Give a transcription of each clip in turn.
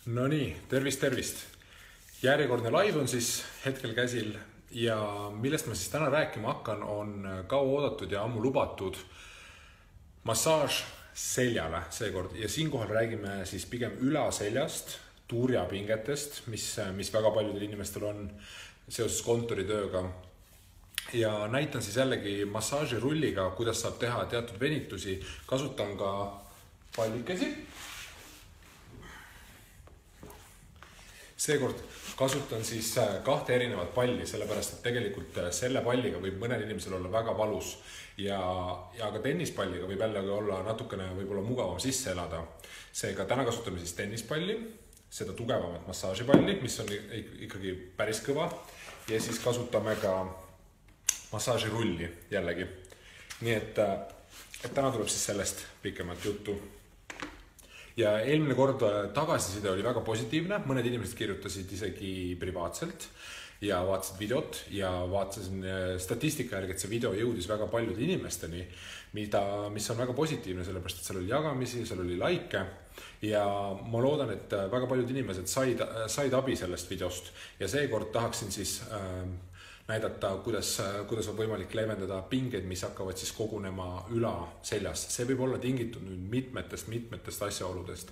No nii, tervist. Järjekordne live on siis hetkel käsil ja millest ma siis täna rääkima hakkan, on kaua oodatud ja ammu lubatud massaaž seljale seekord. Ja siinkohal räägime siis pigem ülaseljast, turjapingetest, mis väga paljudel inimestel on seoses kontoritööga. Ja näitan siis jällegi massaažirulliga, kuidas saab teha teatud venitusi. Kasutan ka pallikesi. Seekord kasutan siis kahte erinevat palli, sellepärast et tegelikult selle palliga võib mõnel inimesel olla väga valus ja ka tennispalliga võib jällegi olla natukene võib-olla mugavam sisse elada. Seega täna kasutame siis tennispalli, seda tugevamat massaažipalli, mis on ikkagi päris kõva ja siis kasutame ka massaažirulli jällegi. Nii et täna tuleb siis sellest pikemalt juttu. Ja eelmine kord tagasiside oli väga positiivne, mõned inimesed kirjutasid isegi privaatselt ja vaatasid videot ja vaatasin statistika järgi, et see video jõudis väga paljude inimesteni, mis on väga positiivne, sellepärast et seal oli jagamisi, seal oli like ja ma loodan, et väga paljud inimesed said abi sellest videost ja seekord tahaksin siis näidata, kuidas on võimalik leevendada pingeid, mis hakkavad siis kogunema üla seljas. See võib olla tingitud nüüd mitmetest asjaoludest.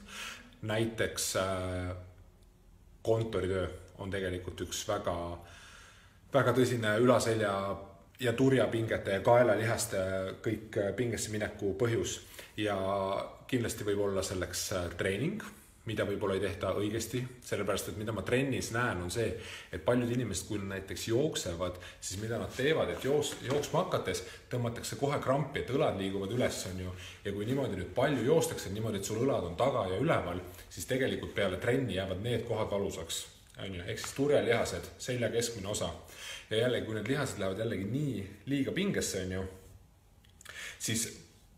Näiteks kontoritöö on tegelikult üks väga tõsine ülaselja ja turjapingete ja kaelalihaste kõik pingesse mineku põhjus. Ja kindlasti võib olla selleks treening, mida võib-olla ei tehta õigesti, sellepärast et mida ma trennis näen on see, et paljud inimesed, kui näiteks jooksevad, siis mida nad teevad, et jooksma hakates tõmmatakse kohe krampi, et õlad liiguvad üles on ju. Ja kui niimoodi nüüd palju joostakse, niimoodi, et sul õlad on taga ja üleval, siis tegelikult peale trenni jäävad need kohad valusaks. Ehk siis turjalihased, selja keskmine osa. Ja jällegi, kui need lihased lähevad jällegi nii liiga pingesse on ju, siis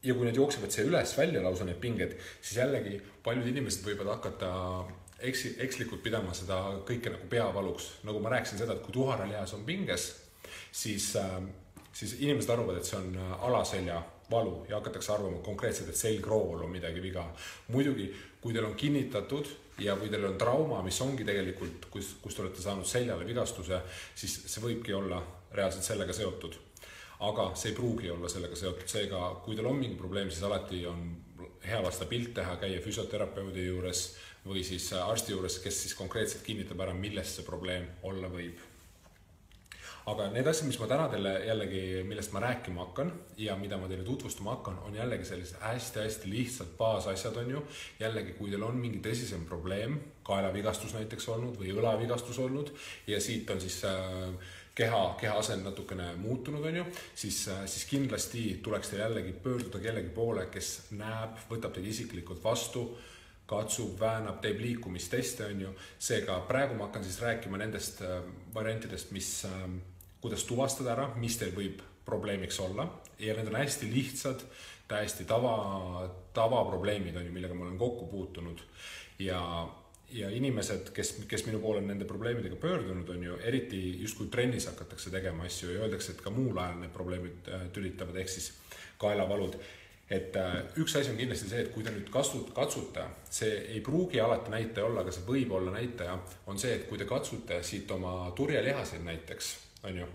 ja kui need jooksevad see üles välja lausa need pinged, siis jällegi paljud inimesed võivad hakata ekslikult pidama seda kõike nagu peavaluks. Nagu ma rääkisin seda, et kui tuharalihas on pinges, siis inimesed arvavad, et see on alaselja valu ja hakatakse arvama konkreetselt, et selgrool on midagi viga. Muidugi, kui teil on kinnitatud ja kui teil on trauma, mis ongi tegelikult, kus te olete saanud seljale vigastuse, siis see võibki olla reaalselt sellega seotud. Aga see ei pruugi olla sellega seotud. Seega, kui teil on mingi probleem, siis alati on hea lasta pilt teha, käia füsioterapeudi juures või siis arsti juures, kes siis konkreetselt kinnitab ära, millest see probleem olla võib. Aga need asjad, mis ma täna teile jällegi, millest ma rääkima hakkan ja mida ma teile tutvustama hakkan, on jällegi sellised hästi lihtsalt baasasjad on ju. Jällegi, kui teil on mingi tõsisem probleem, kaelavigastus näiteks olnud või õlavigastus olnud ja siit on siis keha asend natukene muutunud on ju, siis kindlasti tuleks teil jällegi pöörduda kellegi poole, kes näeb, võtab teid isiklikult vastu, katsub, väänab, teeb liikumisteste on ju. Seega praegu ma hakkan siis rääkima nendest variantidest, kuidas tuvastada ära, mis teil võib probleemiks olla. Ja need on hästi lihtsad, täiesti tavaprobleemid on ju, millega ma olen kokku puutunud. Ja inimesed, kes minu poole on nende probleemidega pöördunud on ju, eriti just kui trennis hakatakse tegema asju ja öeldakse, et ka muul ajal need probleemid tülitavad, ehk siis kaelavalud. Et üks asi on kindlasti see, et kui te nüüd katsute, see ei pruugi alati näitaja olla, aga see võib olla näitaja, on see, et kui te katsute siit oma turjalihaseid näiteks, on ju,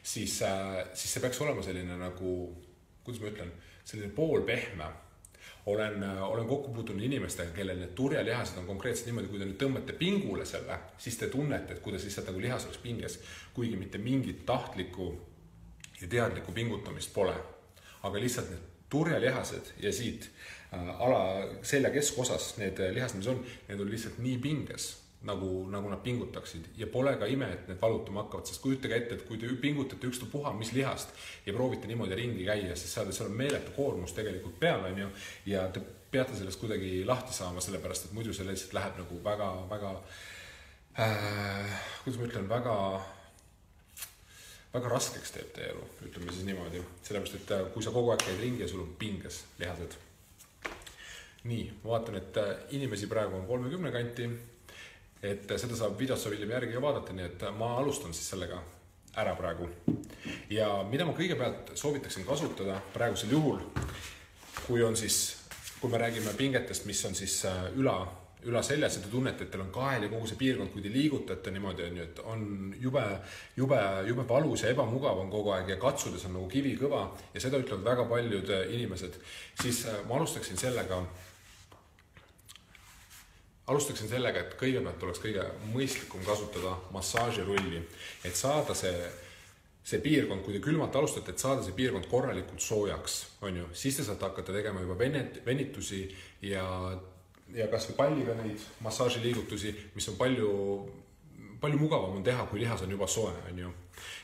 siis see peaks olema selline nagu, kuidas ma ütlen, selline poolpehme. Olen kokku puutunud inimestega, kellel need turjalihased on konkreetselt niimoodi, kui te nüüd tõmbate pingule selle, siis te tunnete, et kuidas lihtsalt nagu lihas oleks pinges, kuigi mitte mingit tahtlikku ja teadlikku pingutamist pole. Aga lihtsalt need turjalihased ja siit selja keskosas need lihased, mis on, need on lihtsalt nii pinges, nagu nad pingutaksid ja pole ka ime, et need valutama hakkavad, sest kujutage ette, et kui te pingutate ükstapuha mis lihast ja proovite niimoodi ringi käia, siis seal on meeletu koormus tegelikult peal on ju ja te peate sellest kuidagi lahti saama, sellepärast, et muidu see lihtsalt läheb nagu väga kuidas ma ütlen, väga raskeks teeb teie elu, ütleme siis niimoodi, sellepärast, et kui sa kogu aeg käid ringi ja sul on pinges lihased. Nii, ma vaatan, et inimesi praegu on 30 kanti, et seda videot saab hiljem järgi vaadata, nii et ma alustan siis sellega ära praegu. Ja mida ma kõigepealt soovitaksin kasutada praegusel juhul, kui me räägime pingetest, mis on siis üla seljas ja te tunnete, et teil on kael ja kogu see piirkond, kui te liigutate niimoodi, et on jube valus ja ebamugav on kogu aeg ja katsudes on nagu kivi kõva ja seda ütlevad väga paljud inimesed, siis ma alustaksin sellega, et kõigepealt oleks kõige mõistlikum kasutada massaažirulli, et saada see piirkond, kui te külmalt alustate, et saada see piirkond korralikult soojaks, on ju, siis te saate hakata tegema juba venitusi ja kas või palliga neid massaažiliigutusi, mis on palju mugavam on teha, kui lihas on juba soe, on ju.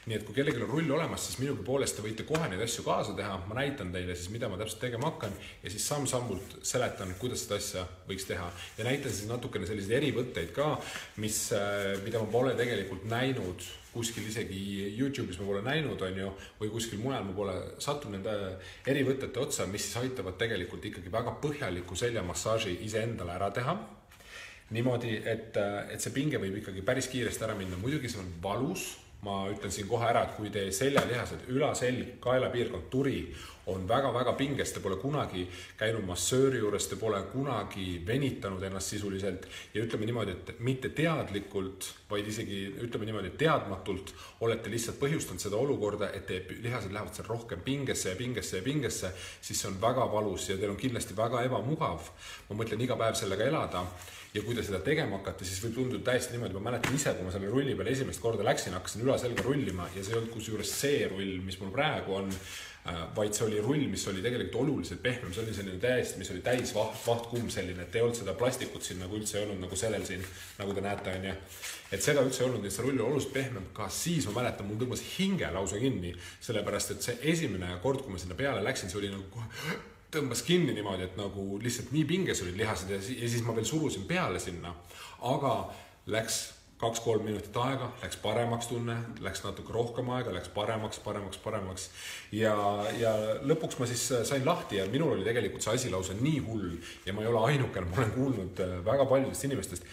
Nii et kui kellelgi on rull olemas, siis minugi poolest te võite kohe neid asju kaasa teha, ma näitan teile siis, mida ma täpselt tegema hakkan ja siis samm-sammult seletan, kuidas seda asja võiks teha. Ja näitan siis natukene selliseid erivõtteid ka, mida ma pole tegelikult näinud, kuskil isegi YouTube'is ma pole näinud, on ju, või kuskil mujal ma pole sattunud nende erivõtete otsa, mis siis aitavad tegelikult ikkagi väga põhjaliku seljamassaaži iseendale ära teha. Niimoodi, et see pinge võib ikkagi päris kiiresti ära minna. Muidugi see on valus. Ma ütlen siin kohe ära, et kui teie seljalihased, ülaselg, kaelapiirkond, turi on väga-väga pinges, te pole kunagi käinud massööri juures, te pole kunagi venitanud ennast sisuliselt ja ütleme niimoodi, et mitte teadlikult, vaid isegi ütleme niimoodi, et teadmatult olete lihtsalt põhjustanud seda olukorda, et teie lihased lähevad seal rohkem pingesse, siis see on väga valus ja teil on kindlasti väga ebamugav. Ma mõtlen iga päev sellega elada. Ja kui te seda tegema hakkate, siis võib tunduda täiesti niimoodi, ma mäletan ise, kui ma selle rulli peale esimest korda läksin, hakkasin üla selga rullima ja see ei olnud kusjuures see rull, mis mul praegu on, vaid see oli rull, mis oli tegelikult oluliselt pehmem, see oli selline täiesti, mis oli täis vahtkumm selline, et ei olnud seda plastikut siin nagu üldse ei olnud nagu sellel siin, nagu te näete, on ja. Et seda üldse ei olnud, et see rull oli oluliselt pehmem, ka siis ma mäletan, mul tõmbas hinge lausa kinni, sellepärast et see esimene kord, kui ma sinna peale läksin, see oli nagu tõmbas kinni niimoodi, et nagu lihtsalt nii pinges olid lihased ja siis ma veel surusin peale sinna, aga läks 2-3 minutit aega, läks paremaks tunne, läks natuke rohkem aega, läks paremaks ja lõpuks ma siis sain lahti ja minul oli tegelikult see asi lausa nii hull ja ma ei ole ainukene, ma olen kuulnud väga paljudest inimestest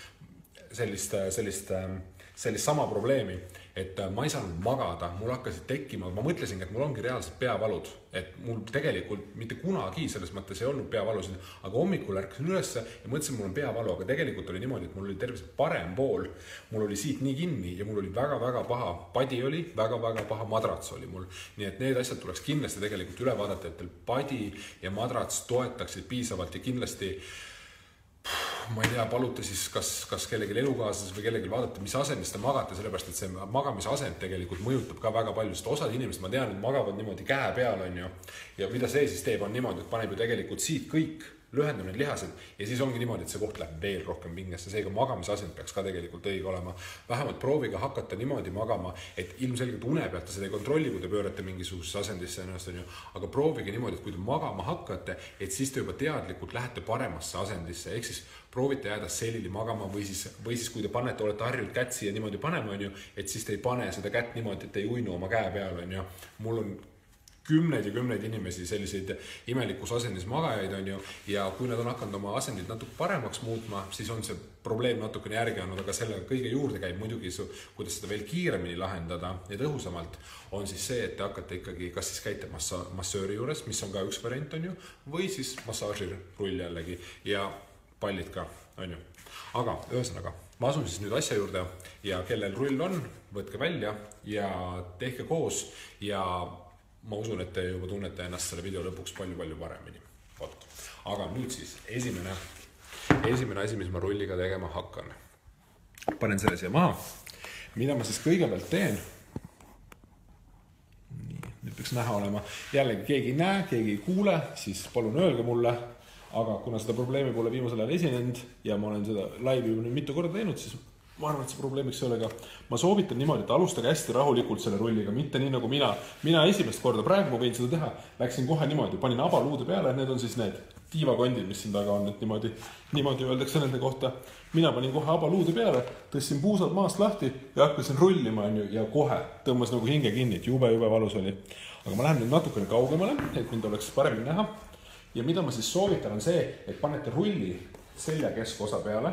sellist sama probleemi, et ma ei saanud magada, mul hakkasid tekkima, ma mõtlesin, et mul ongi reaalselt peavalud, et mul tegelikult mitte kunagi selles mõttes ei olnud peavalusid, aga hommikul ärkasin ülesse ja mõtlesin, mul on peavalu, aga tegelikult oli niimoodi, et mul oli terves parem pool, mul oli siit nii kinni ja mul oli väga-väga paha padi oli, väga-väga paha madrats oli mul, nii et need asjad tuleks kindlasti tegelikult üle vaadata, et teil padi ja madrats toetaksid piisavalt ja kindlasti ma ei tea, palute siis kas kellegi elukaaslas või kellegi vaadata, mis asendis te magate, sellepärast, et see magamisasend tegelikult mõjutab ka väga palju, sest osad inimesed, ma tean, et magavad niimoodi käe peal, on ju, ja mida see siis teeb, on niimoodi, et paneb ju tegelikult siit kõik, lühendab need lihased ja siis ongi niimoodi, et see koht läheb veel rohkem pingesse, seega magamisasend peaks ka tegelikult õige olema. Vähemalt prooviga hakata niimoodi magama, et ilmselgelt une pealt seda ei kontrolli, kui te pöörate mingisugusesse asendisse ennast, aga proovige niimoodi, et kui te magama hakkate, et siis te juba teadlikult lähete paremasse asendisse, ehk siis proovite jääda selili magama või siis kui te panete, olete harjult kätt siia niimoodi panema, on ju, et siis te ei pane seda kätt niimoodi, et te ei uinu oma käe peal, on ju. Mul on kümneid ja kümneid inimesi selliseid imelikus asendis magajaid, on ju, ja kui nad on hakanud oma asendid natuke paremaks muutma, siis on see probleem natukene järgi andnud, aga selle kõige juurde käib muidugi, kuidas seda veel kiiremini lahendada ja tõhusamalt, on siis see, et te hakkate ikkagi, kas siis käite massööri juures, mis on ka üks variant, on ju, või siis massaažirull jällegi ja pallid ka, on ju. Aga ühesõnaga, ma asun siis nüüd asja juurde ja kellel rull on, võtke välja ja tehke koos ja ma usun, et te juba tunnete ennast selle video lõpuks palju paremini. Aga nüüd siis esimene asi, mis ma rulliga tegema hakkan. Panen selle siia maha. Mida ma siis kõigepealt teen? Nii, nüüd peaks näha olema. Jällegi keegi ei näe, keegi ei kuule, siis palun öelge mulle. Aga kuna seda probleemi pole viimasel ajal esinenud ja ma olen seda laivi juba mitu korda teinud, siis ma arvan, et see probleemiks ei ole ka. Ma soovitan niimoodi, et alustage hästi rahulikult selle rulliga, mitte nii nagu mina esimest korda, praegu ma võin seda teha, läksin kohe niimoodi, panin abaluude peale, need on siis need tiivakondid, mis siin taga on, et niimoodi öeldakse nende kohta. Mina panin kohe abaluude peale, tõssin puusad maast lahti ja hakkasin rullima ja kohe tõmbas nagu hinge kinni, et jube valus oli. Aga ma lähen nüüd natukene kaugemale, et mind oleks paremini näha. Ja mida ma siis soovitan on see, et panete rulli selja keskosa peale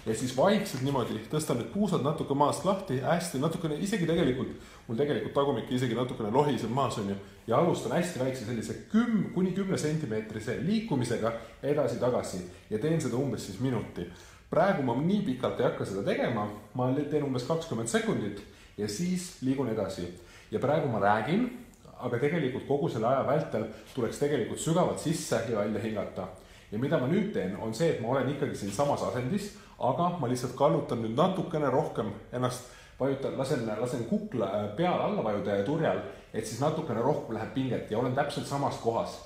ja siis vaikselt niimoodi tõstan need puusad natuke maast lahti, hästi natukene, isegi mul tegelikult tagumik isegi natukene lohiseb maas on ju, ja alustan hästi väikse sellise 10 kuni 10 sentimeetrise liikumisega edasi-tagasi ja teen seda umbes siis minuti. praegu ma nii pikalt ei hakka seda tegema, ma teen umbes 20 sekundit ja siis liigun edasi. Ja praegu ma räägin, aga tegelikult kogu selle aja vältel tuleks tegelikult sügavalt sisse ja välja hingata. Ja mida ma nüüd teen, on see, et ma olen ikkagi siin samas asendis, aga ma lihtsalt kallutan nüüd natukene rohkem ennast vajutan, lasen kukla peale alla vajuda ja turjal, et siis natukene rohkem läheb pinget ja olen täpselt samas kohas.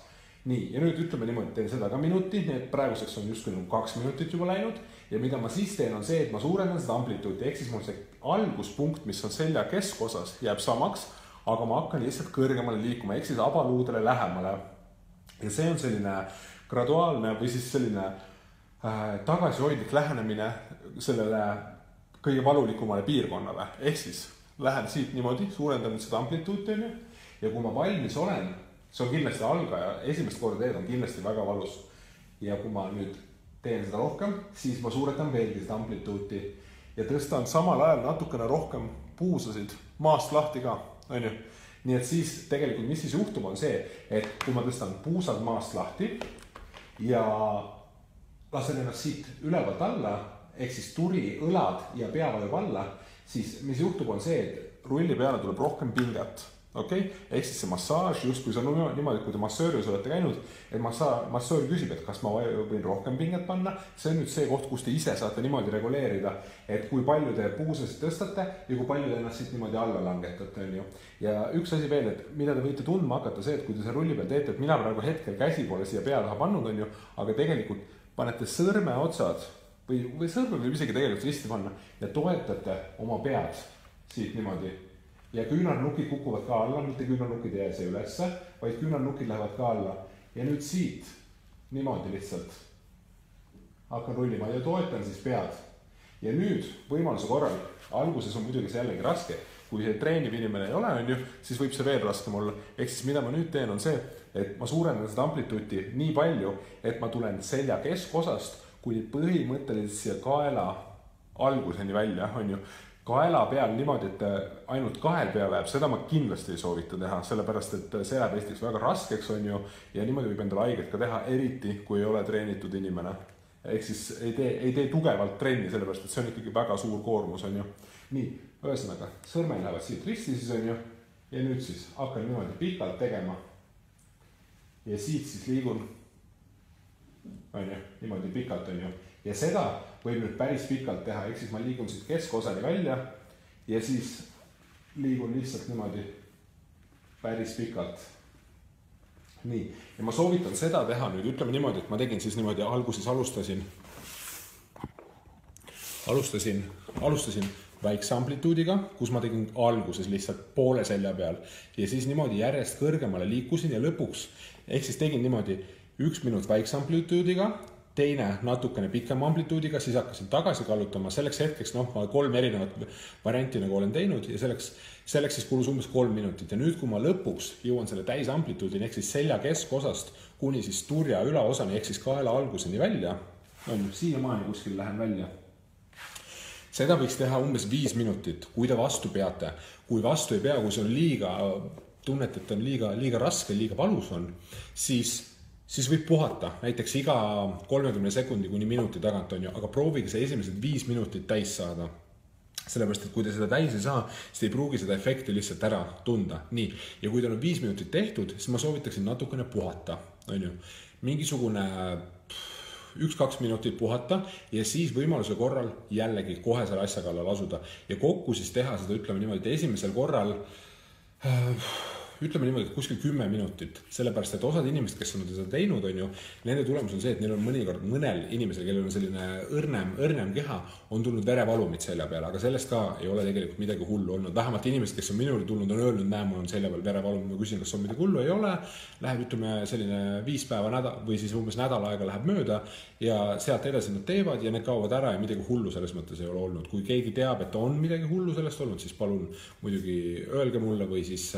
Nii, ja nüüd ütleme niimoodi, teen seda ka minuti, nii et praeguseks on just 2 minutit juba läinud ja mida ma siis teen, on see, et ma suurendan seda amplituuti, ehk siis mul see alguspunkt, mis on selja keskosas, jääb samaks, aga ma hakkan lihtsalt kõrgemale liikuma, ehk siis abaluudele lähemale. Ja see on selline graduaalne või siis selline tagasihoidlik lähenemine sellele kõige valulikumale piirkonnale. Ehk siis lähen siit niimoodi, suurendan nüüd seda amplituuti ja kui ma valmis olen, see on kindlasti algaja, esimest korda teed on kindlasti väga valus. Ja kui ma nüüd teen seda rohkem, siis ma suuretan veelgi seda amplituuti ja tõstan samal ajal natukene rohkem puusasid maast lahti ka. Nii et siis tegelikult, mis siis juhtub, on see, et kui ma tõstan puusad maast lahti ja lasen ennast siit ülevalt alla, ehk siis turi, õlad ja pea vajub alla, siis mis juhtub, on see, et rulli peale tuleb rohkem pinget. Okay? Ehk siis see massaaž, just kui see on niimoodi, kui te massööris olete käinud, et massöör küsib, et kas ma võin rohkem pinget panna, see on nüüd see koht, kus te ise saate niimoodi reguleerida, et kui palju te puusasid tõstate ja kui palju te ennast siit niimoodi alla langetate. Ja üks asi veel, et mida te võite tundma hakata see, et kui te see rulli peal teete, et mina praegu hetkel käsi pole siia pea taha pannud, aga tegelikult panete sõrme otsad või sõrme võib isegi tegelikult risti panna ja toetate oma pead siit niimoodi. Ja küünarnukid kukuvad ka alla, mitte küünarnukid ei jää see ülesse, vaid küünarnukid lähevad ka alla. Ja nüüd siit niimoodi lihtsalt hakkan rullima ja toetan siis pead. Ja nüüd võimaluse korral, alguses on muidugi see jällegi raske, kui see treeniv inimene ei ole, siis võib see veel raskem olla. Ehk siis mida ma nüüd teen on see, et ma suurendan seda amplituuti nii palju, et ma tulen selja keskosast, kuni põhimõtteliselt siia kaela alguseni välja, kaela peal niimoodi, et ainult kahel peal läheb, seda ma kindlasti ei soovita teha, sellepärast, et see läheb Eestis väga raskeks ja niimoodi võib endale haiget ka teha, eriti kui ei ole treenitud inimene. Ehk siis ei tee tugevalt trenni, sellepärast, et see on ikkagi väga suur koormus. Nii, ühesõnaga, sõrmed lähevad siit risti siis ja nüüd siis hakkan niimoodi pikalt tegema ja siit siis liigun niimoodi pikalt ja seda võib nüüd päris pikalt teha, ehk siis ma liigun siit keskosani välja ja siis liigun lihtsalt niimoodi päris pikalt. Nii, ja ma soovitan seda teha nüüd, ütleme niimoodi, et ma tegin siis niimoodi, alguses alustasin väikse amplituudiga, kus ma tegin alguses lihtsalt poole selja peal ja siis niimoodi järjest kõrgemale liikusin ja lõpuks, ehk siis tegin niimoodi 1 minut väikse amplituudiga, teine natukene pikem amplituudiga, siis hakkasin tagasi kallutama selleks hetkeks, ma 3 erinevat varianti nagu olen teinud ja selleks siis kulus umbes 3 minutit ja nüüd, kui ma lõpuks jõuan selle täis amplituudini, ehk siis selja keskosast kuni siis turja ülaosani, ehk siis kaela alguseni välja, siiamaani kuskil lähen välja. Seda võiks teha umbes 5 minutit, kui te vastu peate. Kui vastu ei pea, kui see on liiga, tunnete, et on liiga raske, liiga valus on, siis võib puhata, näiteks iga 30 sekundi kuni minuti tagant aga proovige see esimesed 5 minutit täis saada. Sellepärast, et kui te seda täis ei saa, siis ei pruugi seda efekti lihtsalt ära tunda. Nii, ja kui teil on 5 minutit tehtud, siis ma soovitaksin natukene puhata. Mingisugune 1-2 minutit puhata ja siis võimaluse korral jällegi kohe selle asja kallal asuda. Ja kokku siis teha seda, ütleme niimoodi, et esimesel korral ütleme niimoodi, et kuskil 10 minutit, sellepärast, et osad inimesed, kes on seda teinud, nende tulemus on see, et neil on mõnikord mõnel inimesel, kellel on selline õrnem keha, on tulnud verevalumid selja peale, aga sellest ka ei ole tegelikult midagi hullu olnud. Vähemalt inimesed, kes on minule tulnud, on öelnud, mul on selja peal verevalum, ma küsin, kas on midagi hullu, ei ole. Läheb, ütleme, selline 5 päeva või siis umbes nädal aega läheb mööda ja sealt edasi nad teevad ja need kaovad ära ja midagi hullu selles mõttes ei ole olnud. Kui keegi teab, et on midagi hullu sellest olnud, siis palun muidugi öelge mulle või siis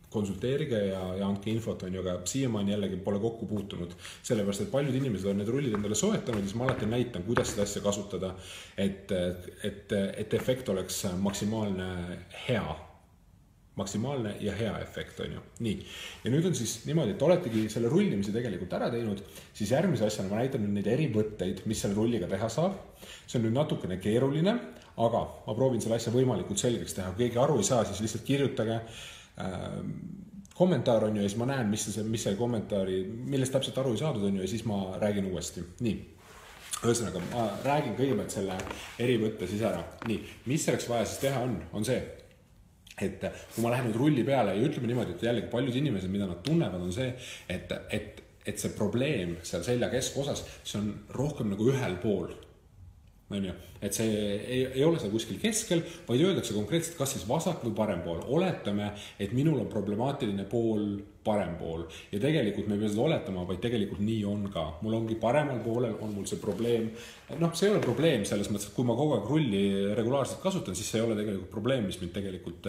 konsulteerige ja andke infot, aga siiamaani jällegi pole kokku puutunud. Sellepärast, et paljud inimesed on need rullid endale soetanud, siis ma alati näitan, kuidas seda asja kasutada, et efekt oleks maksimaalne hea. maksimaalne ja hea efekt, on ju. Nii. Ja nüüd on siis niimoodi, et oletegi selle rullimise tegelikult ära teinud, siis järgmise asjana ma näitan nüüd neid eri võtteid, mis selle rulliga teha saab. See on nüüd natukene keeruline, aga ma proovin selle asja võimalikult selgeks teha. Kui keegi aru ei saa, siis lihtsalt kirjutage kommentaar, on ju, ja siis ma näen, mis see kommentaari, millest täpselt aru ei saadud, on ju, ja siis ma räägin uuesti. Nii. Ühesõnaga, ma räägin kõigepealt selle eri võtte siis ära. Nii. Mis selleks vaja siis teha on see, et kui ma lähen nüüd rulli peale ja ütleme niimoodi, et jällegi paljud inimesed, mida nad tunnevad, on see, et see probleem seal selja keskosas, see on rohkem nagu ühel pool. Et see ei ole see kuskil keskel, vaid öeldakse konkreetselt, kas siis vasak või parem pool. Oletame, et minul on problemaatiline pool parem pool. Ja tegelikult me ei pea seda oletama, vaid tegelikult nii on ka. Mul ongi paremal poolel on mul see probleem. See ei ole probleem selles mõttes, et kui ma kogu aeg rulli regulaarselt kasutan, siis see ei ole tegelikult probleem, mis mind tegelikult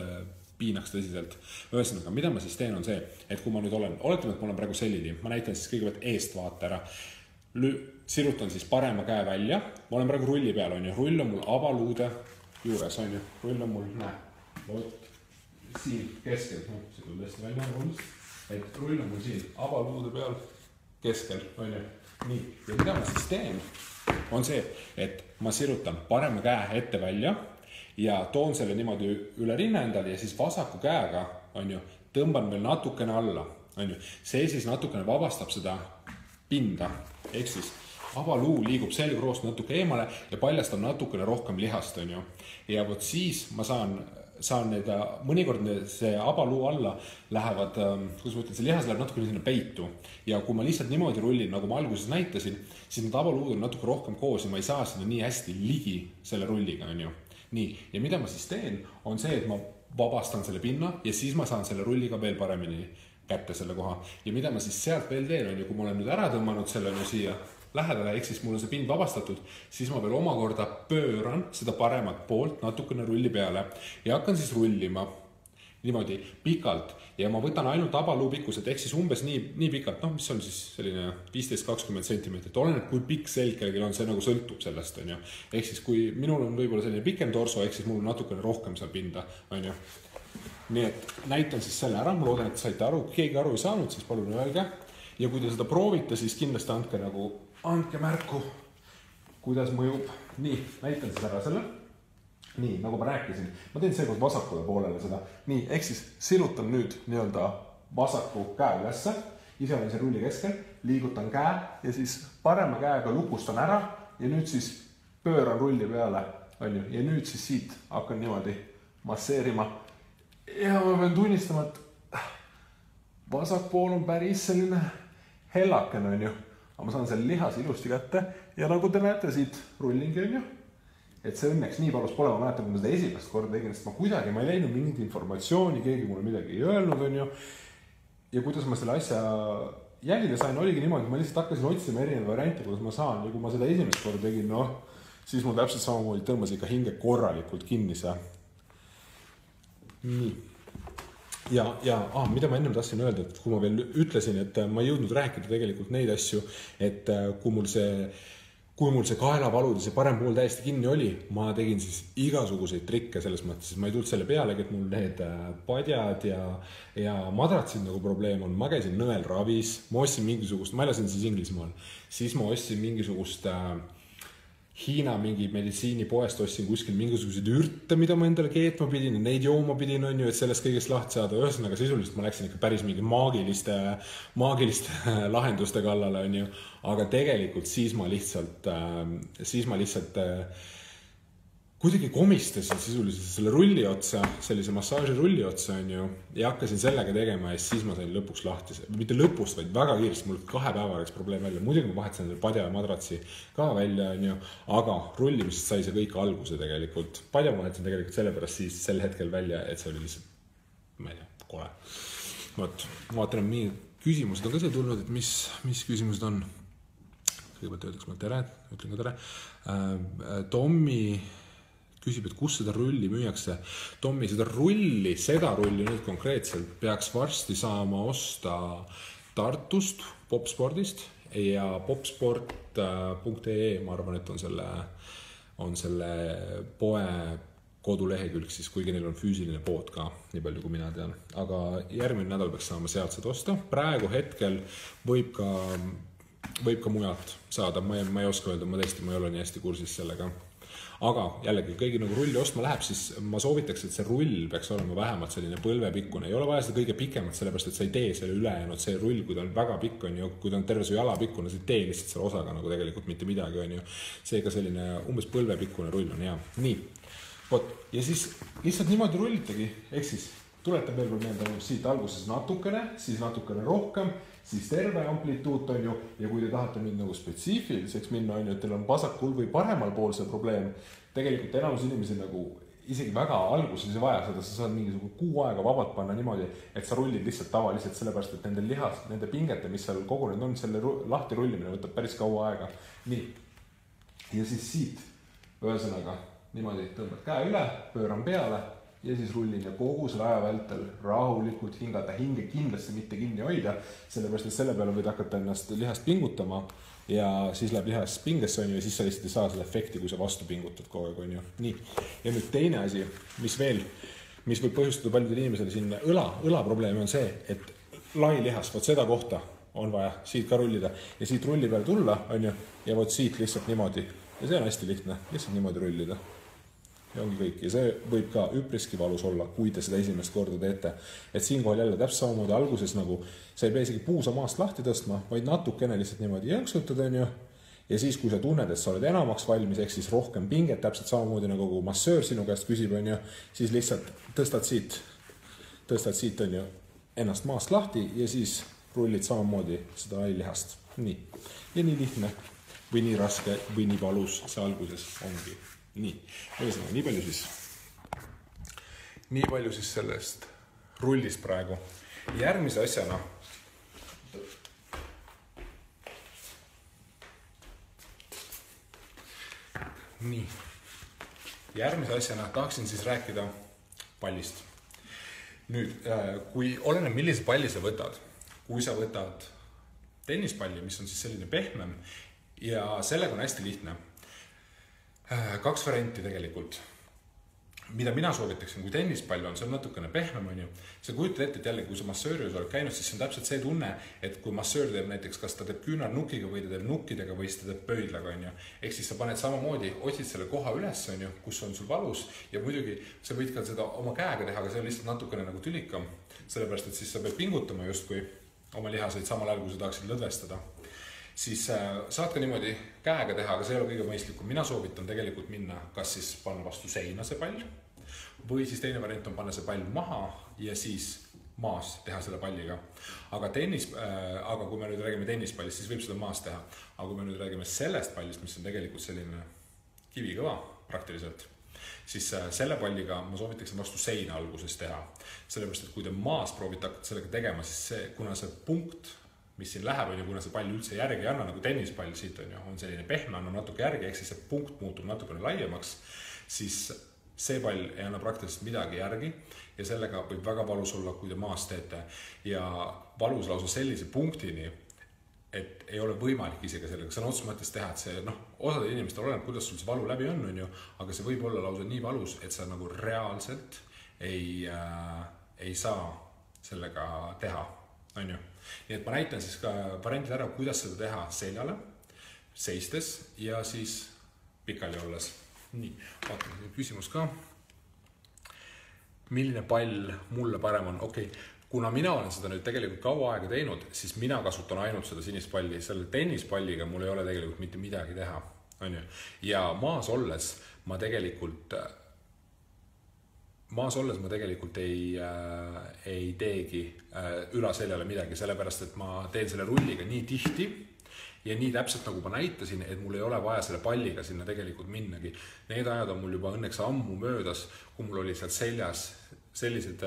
piinaks tõsiselt. Ühesõnaga, mida ma siis teen on see, et kui ma nüüd oletame, et mul on praegu selline, ma näitan siis kõigepealt eest vaate ära. Sirutan siis parema käe välja. Ma olen praegu rulli peal, on ju. Rull on mul avaluude juures, on ju. Rull on mul, siin keskel. See tuleb hästi välja rullist. Et rull on mul siin avaluude peal keskel, on ju. Nii. Ja mida ma siis teen, on see, et ma sirutan parema käe ette välja ja toon selle niimoodi üle rinna endale ja siis vasaku käega, on ju, tõmban veel natukene alla, on ju. See siis natukene vabastab seda pinda, ehk siis avaluu liigub selgroost natuke eemale ja paljastab natukene rohkem lihast, on ju. Ja võt siis ma saan need, mõnikord see avaluu alla lähevad, kuidas ma ütlen, see lihas läheb natuke sinna peitu. Ja kui ma lihtsalt niimoodi rullin, nagu ma alguses näitasin, siis need avaluud on natuke rohkem koos ja ma ei saa sinna nii hästi ligi selle rulliga, on ju. Nii, ja mida ma siis teen, on see, et ma vabastan selle pinna ja siis ma saan selle rulliga veel paremini kätte selle koha. Ja mida ma siis sealt veel teen, on ju, kui ma olen nüüd ära tõmmanud selle siia lähedale, ehk siis mul on see pind vabastatud, siis ma veel omakorda pööran seda paremat poolt natukene rulli peale ja hakkan siis rullima niimoodi pikalt ja ma võtan ainult abaluu pikkuselt, ehk siis umbes nii pikalt, mis on siis selline 15-20 cm. Oleneb, kui pikk selg kellelgi on, see nagu sõltub sellest, on ju. Ehk siis kui minul on võib-olla selline pikem torso, ehk siis mul on natukene rohkem seal pinda, on ju. Nii et näitan siis selle ära, ma loodan, et saite aru, kui keegi aru ei saanud, siis palun öelge. Ja kui te seda proovite, siis kindlasti andke märku, kuidas mõjub. Nii, näitan siis ära selle. Nii, nagu ma rääkisin, ma teen seekord vasakule poolele seda. Nii, ehk siis silutan nüüd nii-öelda vasaku käe ülesse, ise olen see rulli keskel, liigutan käe ja siis parema käega lukustan ära ja nüüd siis pööran rulli peale, on ju. Ja nüüd siis siit hakkan niimoodi masseerima. Ja ma pean tunnistama, et vasak pool on päris selline hellaken, on ju. Aga ma saan selle lihas ilusti kätte ja nagu te näete siit rullingi, on ju. Et see õnneks nii palus pole, ma mäletan, kui ma seda esimest korda tegin, sest ma ei leidnud mingit informatsiooni, keegi mulle midagi ei öelnud, on ju. Ja kuidas ma selle asja jälgida sain, oligi niimoodi, et ma lihtsalt hakkasin otsima erinevaid variante, kuidas ma saan. Ja kui ma seda esimest korda tegin, siis mul täpselt samamoodi tõmbas ikka hinge korralikult kinni see. Nii. Ja mida ma ennem tahtsin öelda, et kui ma veel ütlesin, et ma ei jõudnud rääkida tegelikult neid asju, et kui mul see kaelavalu ja see parem pool täiesti kinni oli, ma tegin siis igasuguseid trikke selles mõttes, ma ei tulnud selle pealegi, et mul need padjad ja madratsid nagu probleem on. Ma käisin nõelravis, ma ostsin mingisugust, ma elasin siis Inglismaal, siis ma ostsin mingisugust Hiina mingi meditsiinipoest ostsin kuskil mingisuguseid ürte, mida ma endale keetma pidin ja neid jooma pidin, on ju, et sellest kõigest lahti saada. Ühesõnaga sisuliselt ma läksin ikka päris mingi maagiliste lahenduste kallale, on ju. Aga tegelikult siis ma lihtsalt kuidagi komistasin sisuliselt selle rulli otsa, sellise massaaži rulli otsa, on ju, ja hakkasin sellega tegema ja siis ma sain lõpuks lahti. Mitte lõpust, vaid väga kiiresti, mul 2 päeva oleks probleem välja. Muidugi ma vahetasin selle padja ja madratsi ka välja, on ju, aga rullimisest sai see kõik alguse tegelikult. Padja ma vahetasin tegelikult sellepärast siis sel hetkel välja, et see oli lihtsalt, ma ei tea, kole. Võt, ma vaatan, mingid küsimused on ka see tulnud, et mis küsimused on. Kõigepealt öeldaks ma tere, ütlen ka tere. Tommi küsib, et kus seda rulli müüakse. Tommi, seda rulli nüüd konkreetselt peaks varsti saama osta Tartust, Popspordist ja popsport.ee, ma arvan, et on selle poe kodulehekülg siis, kuigi neil on füüsiline pood ka, nii palju kui mina tean. Aga järgmine nädal peaks saama sealt seda osta. Praegu hetkel võib ka mujalt saada, ma ei oska öelda, ma ei ole nii hästi kursis sellega. Aga jällegi, kõigi nagu rulli ostma läheb, siis ma soovitaks, et see rull peaks olema vähemalt selline põlvepikkune. Ei ole vaja seda kõige pikemat, sellepärast, et sa ei tee selle ülejäänud. See rull, kui ta on väga pikk, on ju, kui ta on terve su jala pikkune, sa ei tee lihtsalt selle osaga nagu tegelikult mitte midagi, on ju. Seega selline umbes põlvepikkune rull on hea. Nii, vot. Ja siis lihtsalt niimoodi rullitagi, ehk siis tuletan veel kord meelde siit alguses natukene, siis natukene rohkem, siis terve amplituut on ju, ja kui te tahate mind nagu spetsiifiliseks minna, on ju, et teil on vasakul või paremal pool see probleem, tegelikult enamus inimesi nagu isegi väga alguses ei vaja seda, sa saad mingisugune 6 aega vabalt panna niimoodi, et sa rullid lihtsalt tavaliselt, sellepärast, et nende lihas, nende pingete, mis seal kogunenud on, selle lahti rullimine võtab päris kaua aega. Nii. Ja siis siit, ühesõnaga, niimoodi tõmbad käe üle, pööran peale, ja siis rullin ja kogu selle aja vältel rahulikult hingata, hinge kindlasti mitte kinni hoida, sellepärast, et selle peale võid hakata ennast lihast pingutama ja siis läheb lihas pingesse, on ju, ja siis sa lihtsalt ei saa selle efekti, kui sa vastu pingutad kogu aeg, on ju. Nii. Ja nüüd teine asi, mis võib põhjustada paljudele inimesele siin õlaprobleemi on see, et lai lihas, vot seda kohta on vaja siit ka rullida ja siit rulli peale tulla, on ju, ja vot siit lihtsalt niimoodi. Ja see on hästi lihtne, lihtsalt niimoodi rullida. Ja ongi kõik. Ja see võib ka üpriski valus olla, kui te seda esimest korda teete. Et siinkohal jälle täpselt samamoodi alguses nagu sa ei pea isegi puusa maast lahti tõstma, vaid natukene lihtsalt niimoodi jõnksutad, on ju. Ja siis, kui sa tunned, et sa oled enamaks valmis, ehk siis rohkem pinget, täpselt samamoodi nagu kui massöör sinu käest küsib, on ju, siis lihtsalt tõstad siit, on ju, ennast maast lahti ja siis rullid samamoodi seda lihast. Nii. Ja nii lihtne või nii raske või nii valus see alguses ongi. Nii, nii palju siis sellest rullist praegu. Järgmise asjana tahaksin siis rääkida pallist. Nüüd, kui oleneb, millise palli sa võtad, kui sa võtad tennispalli, mis on siis selline pehmem ja sellega on hästi lihtne. 2 varianti tegelikult. Mida mina soovitaksin, kui tennispall on, see on natukene pehmem, on ju. Sa kujutad ette, et jälle, kui sa massöörius oled käinud, siis see on täpselt see tunne, et kui massöör teeb näiteks, kas ta teeb küünarnukiga või ta teeb nukkidega või ta teeb pöidlaga, on ju. Ehk siis sa paned samamoodi, otsid selle koha üles, on ju, kus on sul valus ja muidugi sa võid ka seda oma käega teha, aga see on lihtsalt natukene nagu tülikam, sellepärast, et siis sa pead pingutama just, kui oma lihaseid samal ajal, kui sa tahaksid lõdvestada. Siis saad ka niimoodi käega teha, aga see ei ole kõige mõistlikum. Mina soovitan tegelikult minna, kas siis panna vastu seina see pall või siis teine variant on panna see pall maha ja siis maas teha selle palliga. Aga kui me nüüd räägime tennispallist, siis võib seda maas teha. Aga kui me nüüd räägime sellest pallist, mis on tegelikult selline kivikõva praktiliselt, siis selle palliga ma soovitaksin vastu seina alguses teha. Sellepärast, et kui te maas proovite hakata sellega tegema, siis kuna see punkt mis siin läheb, on ju, kuna see pall üldse järgi ei anna, nagu tennispall siit on selline pehme, annab natuke järgi, ehk siis see punkt muutub natukene laiemaks, siis see pall ei anna praktiliselt midagi järgi ja sellega võib väga valus olla, kui te maas teete. Ja valus lausa sellise punktini, et ei ole võimalik isegi sellega sõna otseses mõttes teha, et see, osade inimestel oleneb, kuidas sul see valu läbi on ju, aga see võib olla lausa nii valus, et sa nagu reaalselt ei saa sellega teha, on ju. Nii et ma näitan siis ka variandid ära, kuidas seda teha seljale, seistes ja siis pikali olles. Nii, vaatame küsimus ka. Milline pall mulle parem on? Okei, kuna mina olen seda nüüd tegelikult kaua aega teinud, siis mina kasutan ainult seda sinist palli. Selle tennispalliga mul ei ole tegelikult mitte midagi teha. On ju? Ja maas olles ma tegelikult ei teegi ülaseljale midagi, sellepärast, et ma teen selle rulliga nii tihti ja nii täpselt nagu ma näitasin, et mul ei ole vaja selle palliga sinna tegelikult minnagi. Need ajad on mul juba õnneks ammu möödas, kui mul oli seal seljas sellised,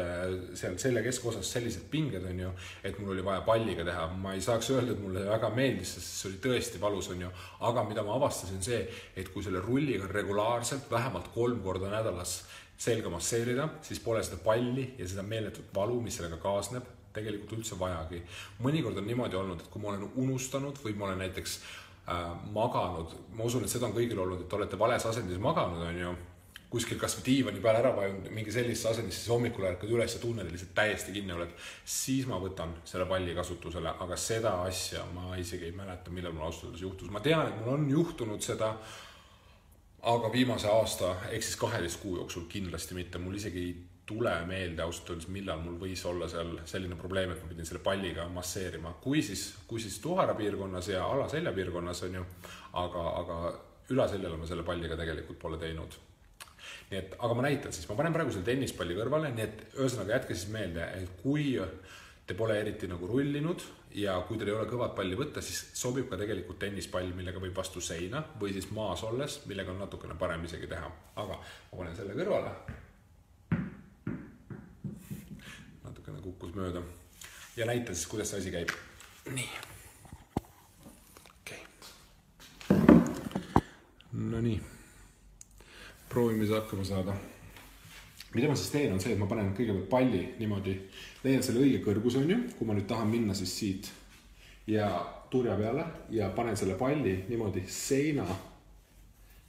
seal selja keskosas sellised pinged, on ju, et mul oli vaja palliga teha. Ma ei saaks öelda, et mulle väga meeldis, sest see oli tõesti valus, on ju. Aga mida ma avastasin see, et kui selle rulliga regulaarselt vähemalt 3 korda nädalas selga masseerida, siis pole seda palli ja seda meeletut valu, mis sellega kaasneb, tegelikult üldse vajagi. Mõnikord on niimoodi olnud, et kui ma olen unustanud või ma olen näiteks maganud, ma usun, et seda on kõigil olnud, et olete vales asendis maganud, on ju, kuskil kas või diivani peal ära vajunud mingi sellisse asendisse, siis hommikul ärkad üles ja tunned lihtsalt täiesti kinni oled, siis ma võtan selle palli kasutusele, aga seda asja ma isegi ei mäleta, millal mul ausalt juhtus. Ma tean, et mul on juhtunud seda, aga viimase aasta, ehk siis 12 kuu jooksul kindlasti mitte. Mul isegi ei tule meelde ausalt öeldes, millal mul võis olla seal selline probleem, et ma pidin selle palliga masseerima. Kui siis tuhara piirkonnas ja alaselja piirkonnas on ju, aga ülaseljale ma selle palliga tegelikult pole teinud. Nii et, aga ma näitan siis, ma panen praegu selle tennispalli kõrvale, nii et ühesõnaga jätke siis meelde, et kui te pole eriti nagu rullinud ja kui teil ei ole kõvad palli võtta, siis sobib ka tegelikult tennispall, millega võib vastu seina või siis maas olles, millega on natukene parem isegi teha. Aga ma panen selle kõrvale. Natukene kukkus mööda. Ja näitan siis, kuidas see asi käib. Nii. Okei. No nii. Proovime see hakkama saada. Mida ma siis teen on see, et ma panen kõigepealt palli niimoodi, leian selle õige kõrgus on ju, kui ma nüüd tahan minna siis siit ja turja peale ja panen selle palli niimoodi seina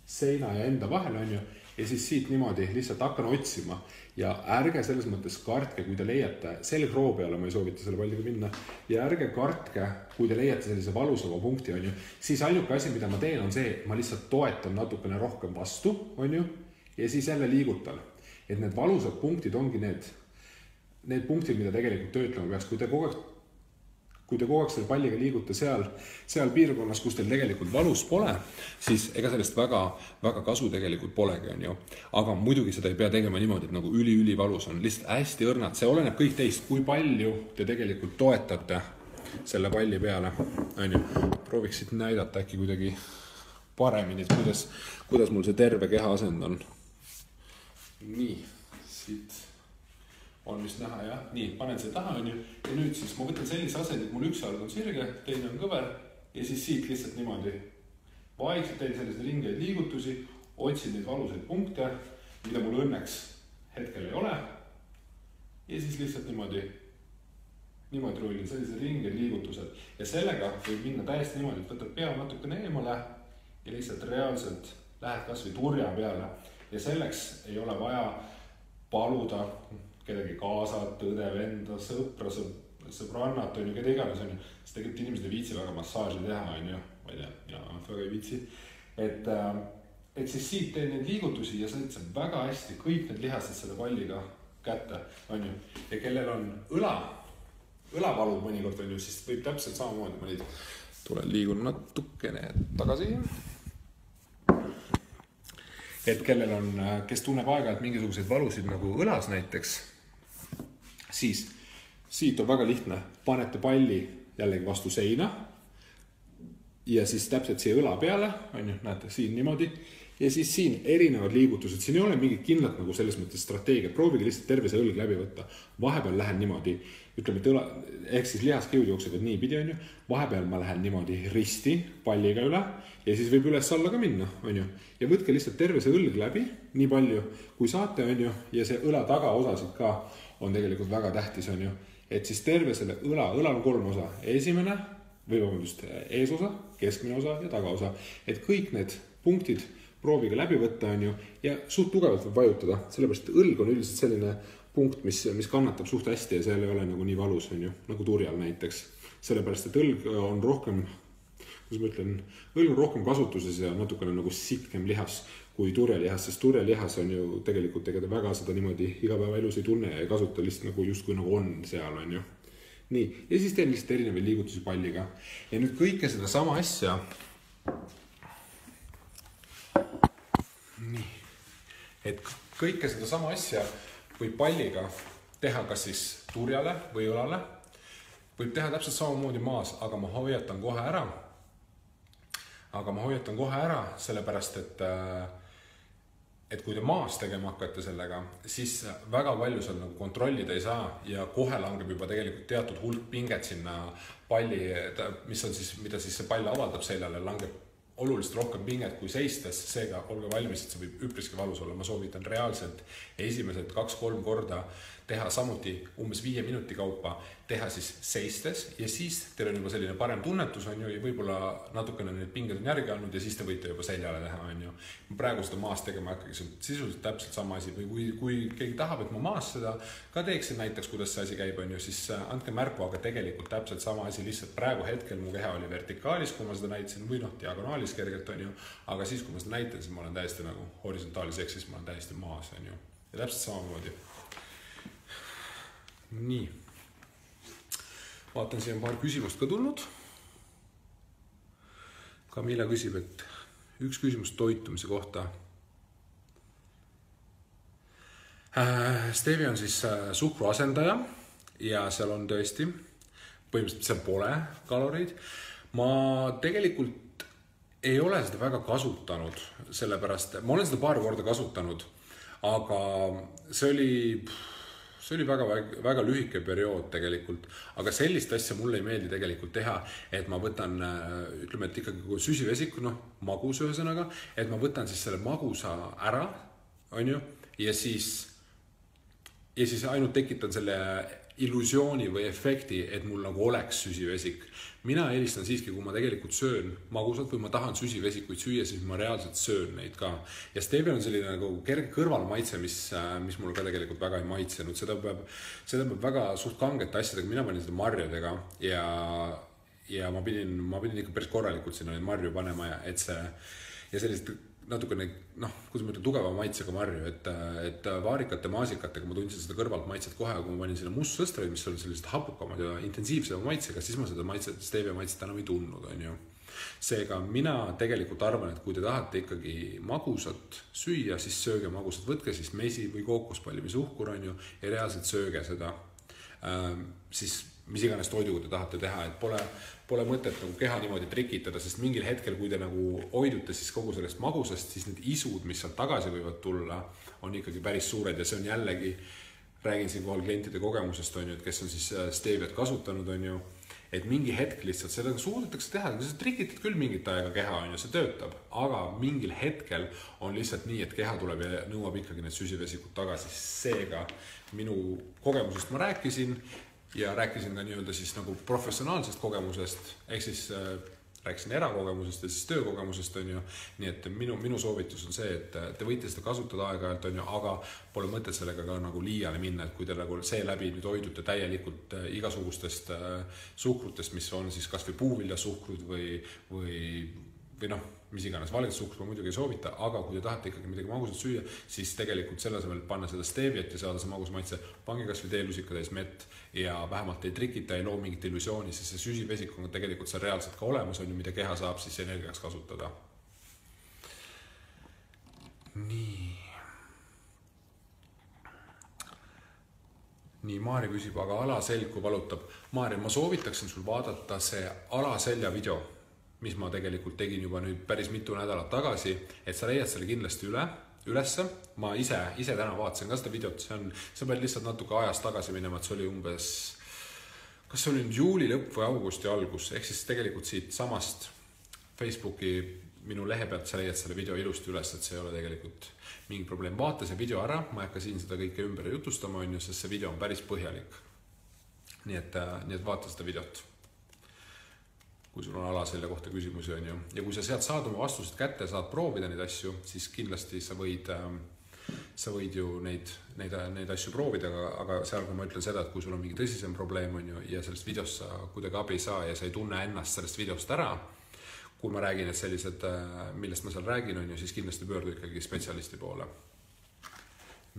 ja enda vahel on ju ja siis siit niimoodi lihtsalt hakkan otsima ja ärge selles mõttes kartke, kui te leiate, selgroo peale ma ei soovita selle palliga minna ja ärge kartke, kui te leiate sellise valusava punkti on ju, siis ainuke asi, mida ma teen on see, ma lihtsalt toetan natukene rohkem vastu on ju ja siis jälle liigutan. Et need valusad punktid ongi need punktid, mida tegelikult töötlema peaks. Kui te kogu aeg selle palliga liigute seal piirkonnas, kus teil tegelikult valus pole, siis ega sellest väga kasu tegelikult polegi, on ju. Aga muidugi seda ei pea tegema niimoodi, et nagu üli valus on. Lihtsalt hästi õrnad. See oleneb kõik teist, kui palju te tegelikult toetate selle palli peale. On ju. Prooviksid näidata äkki kuidagi paremini, kuidas mul see terve keha asend on. Nii, siit on vist näha, jah. Nii, panen see taha, on ju. Ja nüüd siis ma võtan sellise asendit, mul üks jalg on sirge, teine on kõver ja siis siit lihtsalt niimoodi vaikselt teen sellised ringeid liigutusi, otsin neid valuseid punkte, mida mul õnneks hetkel ei ole ja siis lihtsalt niimoodi rullin sellised ringed liigutused ja sellega võib minna täiesti niimoodi, et võtad pea natukene eemale ja lihtsalt reaalselt lähed kas või turja peale ja selleks ei ole vaja paluda kedagi kaasat, õde, venda, sõpra, sõbrannat, on ju, keda iganes, on ju. Sest tegelikult inimesed ei viitsi väga massaaži teha, on ju. Ma ei tea, mina väga ei viitsi. Et siis siit teen neid liigutusi ja see saab väga hästi kõik need lihased selle palliga kätte, on ju. Ja kellel on õlavalu mõnikord, on ju, siis võib täpselt samamoodi. Ma nüüd tulen liigun natukene tagasi. Et kellel on, kes tunneb aega-ajalt mingisuguseid valusid nagu õlas näiteks, siis siit on väga lihtne. Panete palli jällegi vastu seina ja siis täpselt siia õla peale, on ju, näete siin niimoodi ja siis siin erinevad liigutused. Siin ei ole mingit kindlat nagu selles mõttes strateegia. Proovige lihtsalt terve see õlg läbi võtta. Vahepeal lähen niimoodi, ütleme, et ehk siis lihaskiud jooksevad nii pidi, on ju. Vahepeal ma lähen niimoodi risti palliga üle ja siis võib üles alla ka minna, on ju. Ja võtke lihtsalt terve see õlg läbi, nii palju kui saate, on ju. Ja see õla tagaosasid ka on tegelikult väga tähtis, on ju. Et siis terve selle õla on 3 osa. Esimene või vabandust, eesosa, keskmine osa ja tagaosa. Et kõik need punktid prooviga läbi võtta, on ju. Ja suht tugevalt võib vajutada, sellepärast õlg on üldiselt selline punkt, mis kannatab suht hästi ja seal ei ole nagu nii valus, on ju, nagu turjal näiteks. Sellepärast, et õlg on rohkem, kuidas ma ütlen, õlg on rohkem kasutuses ja natukene nagu sitkem lihas kui turjalihas, sest turjalihas on ju tegelikult ega ta väga seda niimoodi igapäevaelus ei tunne ja ei kasuta lihtsalt nagu justkui nagu on seal, on ju. Nii, ja siis teen lihtsalt erinevaid liigutusi palliga. Ja nüüd kõike seda sama asja nii, et kõike seda sama asja võib palliga teha kas siis turjale või õlale. Võib teha täpselt samamoodi maas, aga ma hoiatan kohe ära, sellepärast, et kui te maas tegema hakkate sellega, siis väga palju seal nagu kontrollida ei saa ja kohe langeb juba tegelikult teatud hulk pinget sinna palli, mida siis see pall avaldab seljale, langeb oluliselt rohkem pinget kui seistes, seega olge valmis, et see võib üpriski valus olla. Ma soovitan reaalselt esimesed 2-3 korda teha samuti umbes 5 minuti kaupa teha siis seistes ja siis teil on juba selline parem tunnetus, on ju, ja võib-olla natukene need pinged on järgi andnud ja siis te võite juba seljale teha, on ju. Praegu seda maas tegema ikkagi sisuliselt täpselt sama asi või kui keegi tahab, et ma maas seda ka teeksin näiteks, kuidas see asi käib, on ju, siis andke märku, aga tegelikult täpselt sama asi, lihtsalt praegu hetkel mu keha oli vertikaalis, kui ma seda näitasin, või diagonaalis kergelt, on ju, aga siis, kui ma seda näitan, siis ma olen täiesti nagu horisontaalis, ehk siis ma olen täiesti maas, on ju, ja täpselt samamoodi. Nii. Vaatan, siia on paar küsimust ka tulnud. Camilla küsib, et üks küsimus toitumise kohta. Stevia on siis suhkru asendaja ja seal on tõesti, põhimõtteliselt seal pole kaloreid. Ma tegelikult ei ole seda väga kasutanud, sellepärast, ma olen seda paar korda kasutanud, aga see oli väga lühike periood tegelikult, aga sellist asja mulle ei meeldi tegelikult teha, et ma võtan, ütleme, et ikkagi kui süsivesik, magus ühesõnaga, et ma võtan siis selle magusa ära, on ju, ja siis ainult tekitan selle illusiooni või efekti, et mul nagu oleks süsivesik. Mina eelistan siiski, kui ma tegelikult söön magusalt või ma tahan süsivesikuid süüa, siis ma reaalselt söön neid ka. Ja Stevia on selline nagu kerge kõrvalmaitse, mis mulle ka tegelikult väga ei maitsenud. Seda peab väga suht kangete asjadega. Mina panin seda marjadega ja ma pidin ikka päris korralikult sinna neid marju panema ja sellised natukene, kuidas ma ütlen, tugeva maitsega marju, et vaarikate, maasikatega ma tundsin seda kõrvalt maitset kohe, kui ma panin sinna mustsõstreid, mis oli sellised hapukamad ja intensiivsema maitsega, siis ma seda Stevia maitset enam ei tundnud, on ju. Seega mina tegelikult arvan, et kui te tahate ikkagi magusat süüa, siis sööge magusat, võtke siis mesi või kookospalli või suhkur, on ju, ja reaalselt sööge seda. Siis mis iganes toiduga te tahate teha, et pole mõtet nagu keha niimoodi trikitada, sest mingil hetkel, kui te nagu hoidute siis kogu sellest magusast, siis need isud, mis sealt tagasi võivad tulla, on ikkagi päris suured ja see on jällegi, räägin siin kohal klientide kogemusest, on ju, et kes on siis Steviat kasutanud, on ju, et mingi hetk lihtsalt seda suudetakse teha, sa trikitad küll mingit aega keha, on ju, see töötab, aga mingil hetkel on lihtsalt nii, et keha tuleb ja nõuab ikkagi need süsivesikud tagasi, seega minu kogemusest ma rääkisin ja rääkisin ka nii-öelda siis nagu professionaalsest kogemusest, ehk siis rääkisin erakogemusest ja siis töökogemusest, on ju, nii et minu soovitus on see, et te võite seda kasutada aeg-ajalt, on ju, aga pole mõtet sellega ka nagu liiale minna, et kui te nagu seeläbi nüüd hoidute täielikult igasugustest suhkrutest, mis on siis kas või puuviljasuhkrud või mis iganes, valget suhkrut ma muidugi ei soovita, aga kui te tahate ikkagi midagi magusat süüa, siis tegelikult selle asemel panna seda Steviat ja saada see magus maitse, pange kas või teelusikatäis mett ja vähemalt ei trikita, ei loo mingit illusiooni, sest see süsivesik on tegelikult seal reaalselt ka olemas, on ju, mida keha saab siis energiaks kasutada. Nii, Maari küsib, aga alaselg kui valutab. Maari, ma soovitaksin sul vaadata see alaselja video, mis ma tegelikult tegin juba nüüd päris mitu nädalat tagasi, et sa leiad selle kindlasti ülesse. Ma ise täna vaatasin ka seda videot, sa pead lihtsalt natuke ajast tagasi minema, et see oli umbes, kas see oli nüüd juuli lõpp või augusti algus, ehk siis tegelikult siit samast Facebooki minu lehe pealt sa leiad selle video ilusti üles, et see ei ole tegelikult mingi probleem. Vaata see video ära, ma ei hakka siin seda kõike ümber jutustama, on ju, sest see video on päris põhjalik. Nii et vaata seda videot, kui sul on alaselja kohta küsimusi, on ju. Ja kui sa sealt saad oma vastused kätte, saad proovida neid asju, siis kindlasti sa võid ju neid asju proovida, aga seal, kui ma ütlen seda, et kui sul on mingi tõsisem probleem, on ju, ja sellest videost sa kuidagi abi ei saa ja sa ei tunne ennast sellest videost ära, kui ma räägin, et sellised, millest ma seal räägin, on ju, siis kindlasti pöördu ikkagi spetsialisti poole.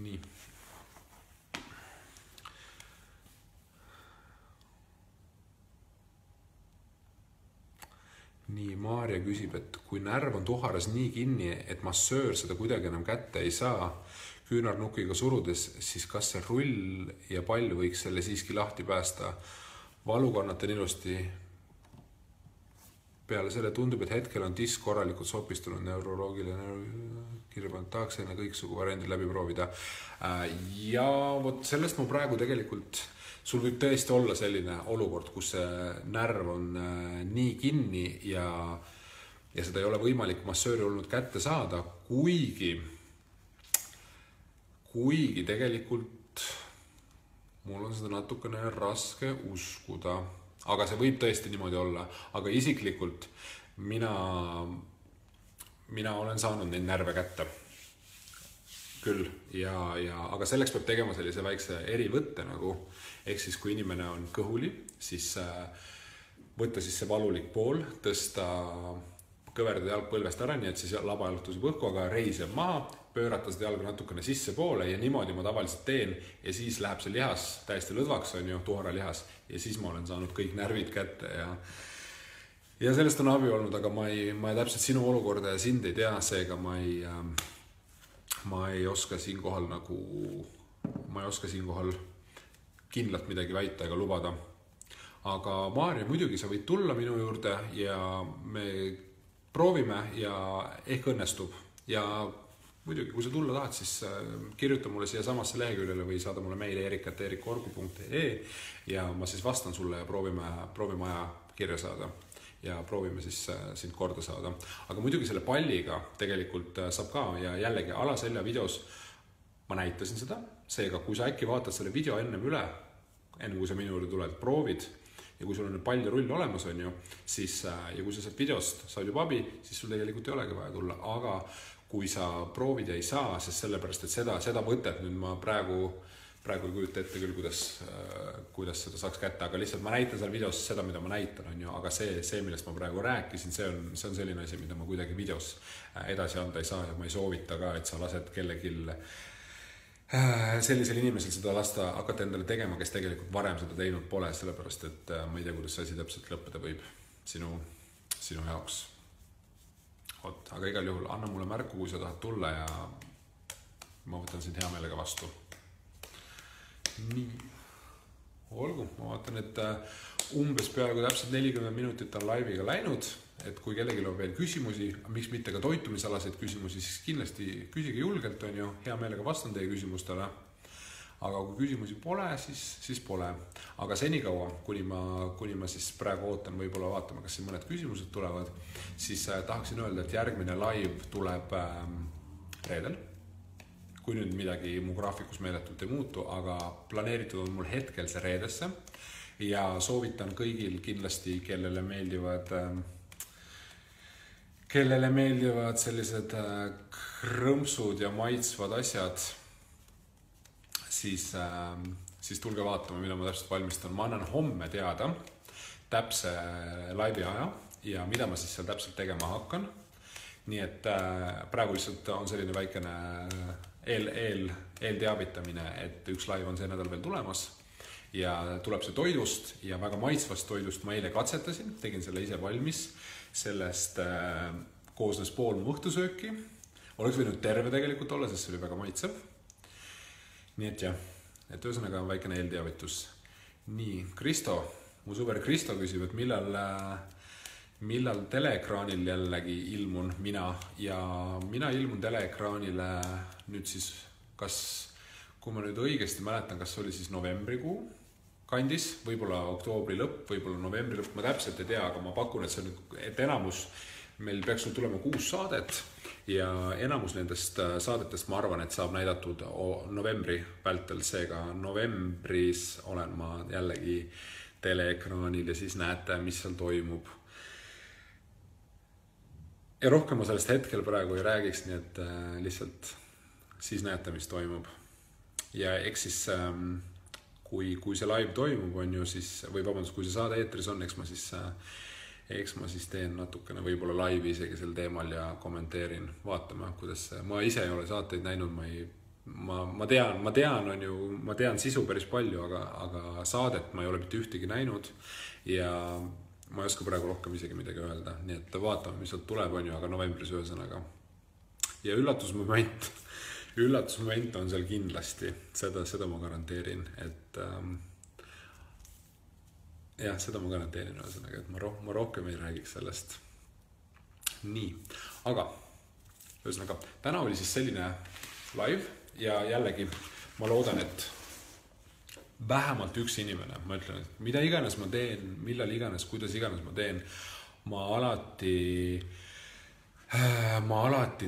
Nii. Nii, Maarja küsib, et kui närv on tuharas nii kinni, et massöör seda kuidagi enam kätte ei saa, küünarnukiga surudes, siis kas see rull ja pall võiks selle siiski lahti päästa? Valu kannatan ilusti. Peale selle tundub, et hetkel on disk korralikult sopistunud neuroloogiline kirjapanud, tahaks enne kõiksugu variandid läbi proovida. Ja vot sellest ma praegu tegelikult... Sul võib tõesti olla selline olukord, kus see närv on nii kinni ja seda ei ole võimalik massööri olnud kätte saada, kuigi tegelikult mul on seda natukene raske uskuda, aga see võib tõesti niimoodi olla, aga isiklikult mina olen saanud neid närve kätte küll aga selleks peab tegema sellise väikse erivõtte nagu, ehk siis kui inimene on kõhuli, siis võtta siis see valulik pool, tõsta kõverdada jalg põlvest ära, nii et siis laba jalutuseb õhku, aga reis jääb maha, pöörata seda jalga natukene sisse poole ja niimoodi ma tavaliselt teen ja siis läheb see lihas täiesti lõdvaks, on ju, tuharalihas ja siis ma olen saanud kõik närvid kätte ja sellest on abi olnud, aga ma ei täpselt sinu olukorda ja sind ei tea, seega ma ei oska siinkohal kindlalt midagi väita ega lubada. Aga Maarja, muidugi sa võid tulla minu juurde ja me proovime ja ehk õnnestub. Ja muidugi, kui sa tulla tahad, siis kirjuta mulle siia samasse leheküljele või saada mulle meile erik@erikorgu.ee ja ma siis vastan sulle ja proovime aja kirja saada. Ja proovime siis sind korda saada. Aga muidugi selle palliga tegelikult saab ka ja jällegi alaselja videos ma näitasin seda. Seega, kui sa äkki vaatad selle video enne kui sa minu juurde tuled, proovid ja kui sul on pall ja rull olemas on ju, siis ja kui sa saad videost saad juba abi, siis sul tegelikult ei olegi vaja tulla. Aga kui sa proovid ja ei saa, sest sellepärast, et seda võtet nüüd ma praegu ei kujuta ette küll, kuidas seda saaks kätte, aga lihtsalt ma näitan seal videos seda, mida ma näitan, on ju, aga see, millest ma praegu rääkisin, see on selline asi, mida ma kuidagi videos edasi anda ei saa ja ma ei soovita ka, et sa lased kellegil sellisel inimesel seda lasta hakata endale tegema, kes tegelikult varem seda teinud pole, sellepärast, et ma ei tea, kuidas see asi täpselt lõppeda võib sinu jaoks. Aga igal juhul anna mulle märku, kui sa tahad tulla ja ma võtan sind hea meelega vastu. Nii, olgu, ma vaatan, et umbes peaaegu täpselt 40 minutit on laiviga läinud, et kui kellelgi on veel küsimusi, miks mitte ka toitumisalaseid küsimusi, siis kindlasti küsige julgelt, on ju, hea meelega vastan teie küsimustele. Aga kui küsimusi pole, siis pole. Aga senikaua, kuni ma siis praegu ootan, võib-olla vaatame, kas siin mõned küsimused tulevad, siis tahaksin öelda, et järgmine live tuleb reedel. Kui nüüd midagi mu graafikus meeletult ei muutu, aga planeeritud on mul hetkel see reedesse ja soovitan kõigil kindlasti, kellele meeldivad sellised krõmpsud ja maitsvad asjad, siis tulge vaatama, mida ma täpselt valmistan. Ma annan homme teada täpse laivi aja ja mida ma siis seal täpselt tegema hakkan. Nii et praegu lihtsalt on selline väikene eelteavitamine, et üks live on see nädal veel tulemas ja tuleb see toidust ja väga maitsvast toidust ma eile katsetasin, tegin selle ise valmis, sellest koosnes pool mu õhtusööki, oleks võinud terve tegelikult olla, sest see oli väga maitsev. Nii et jah, et ühesõnaga on väikene eelteavitus. Nii, Kristo, mu sõber Kristo küsib, et millal teleekraanil jällegi ilmun mina ja mina ilmun teleekraanile nüüd siis, kui ma nüüd õigesti mäletan, kas oli siis novembrikuu kandis, võib-olla oktoobri lõpp, võib-olla novembri lõpp, ma täpselt ei tea, aga ma pakun, et enamus meil peaks tulema 6 saadet ja enamus nendest saadetest ma arvan, et saab näidatud novembri vältel, seega novembris olen ma jällegi teleekraanil ja siis näete, mis seal toimub. Ja rohkem ma sellest hetkel praegu ei räägiks, nii et lihtsalt siis näete, mis toimub. Ja eks siis, kui see live toimub, on ju siis, või vabandust, kui see saade eetris on, eks ma siis teen natukene võib-olla live isegi sel teemal ja kommenteerin, vaatame, kuidas see, ma ise ei ole saateid näinud, ma tean sisu päris palju, aga saadet ma ei ole mitte ühtegi näinud ja ma ei oska praegu rohkem isegi midagi öelda, nii et vaatame, mis sealt tuleb, on ju, aga novembris ühesõnaga. Ja üllatusmoment on seal kindlasti, seda ma garanteerin, et jah, seda ma garanteerin ühesõnaga, et ma rohkem ei räägiks sellest. Nii, aga ühesõnaga, täna oli siis selline live ja jällegi ma loodan, et vähemalt üks inimene, ma ütlen, et mida iganes ma teen, millal iganes, kuidas iganes ma teen, ma alati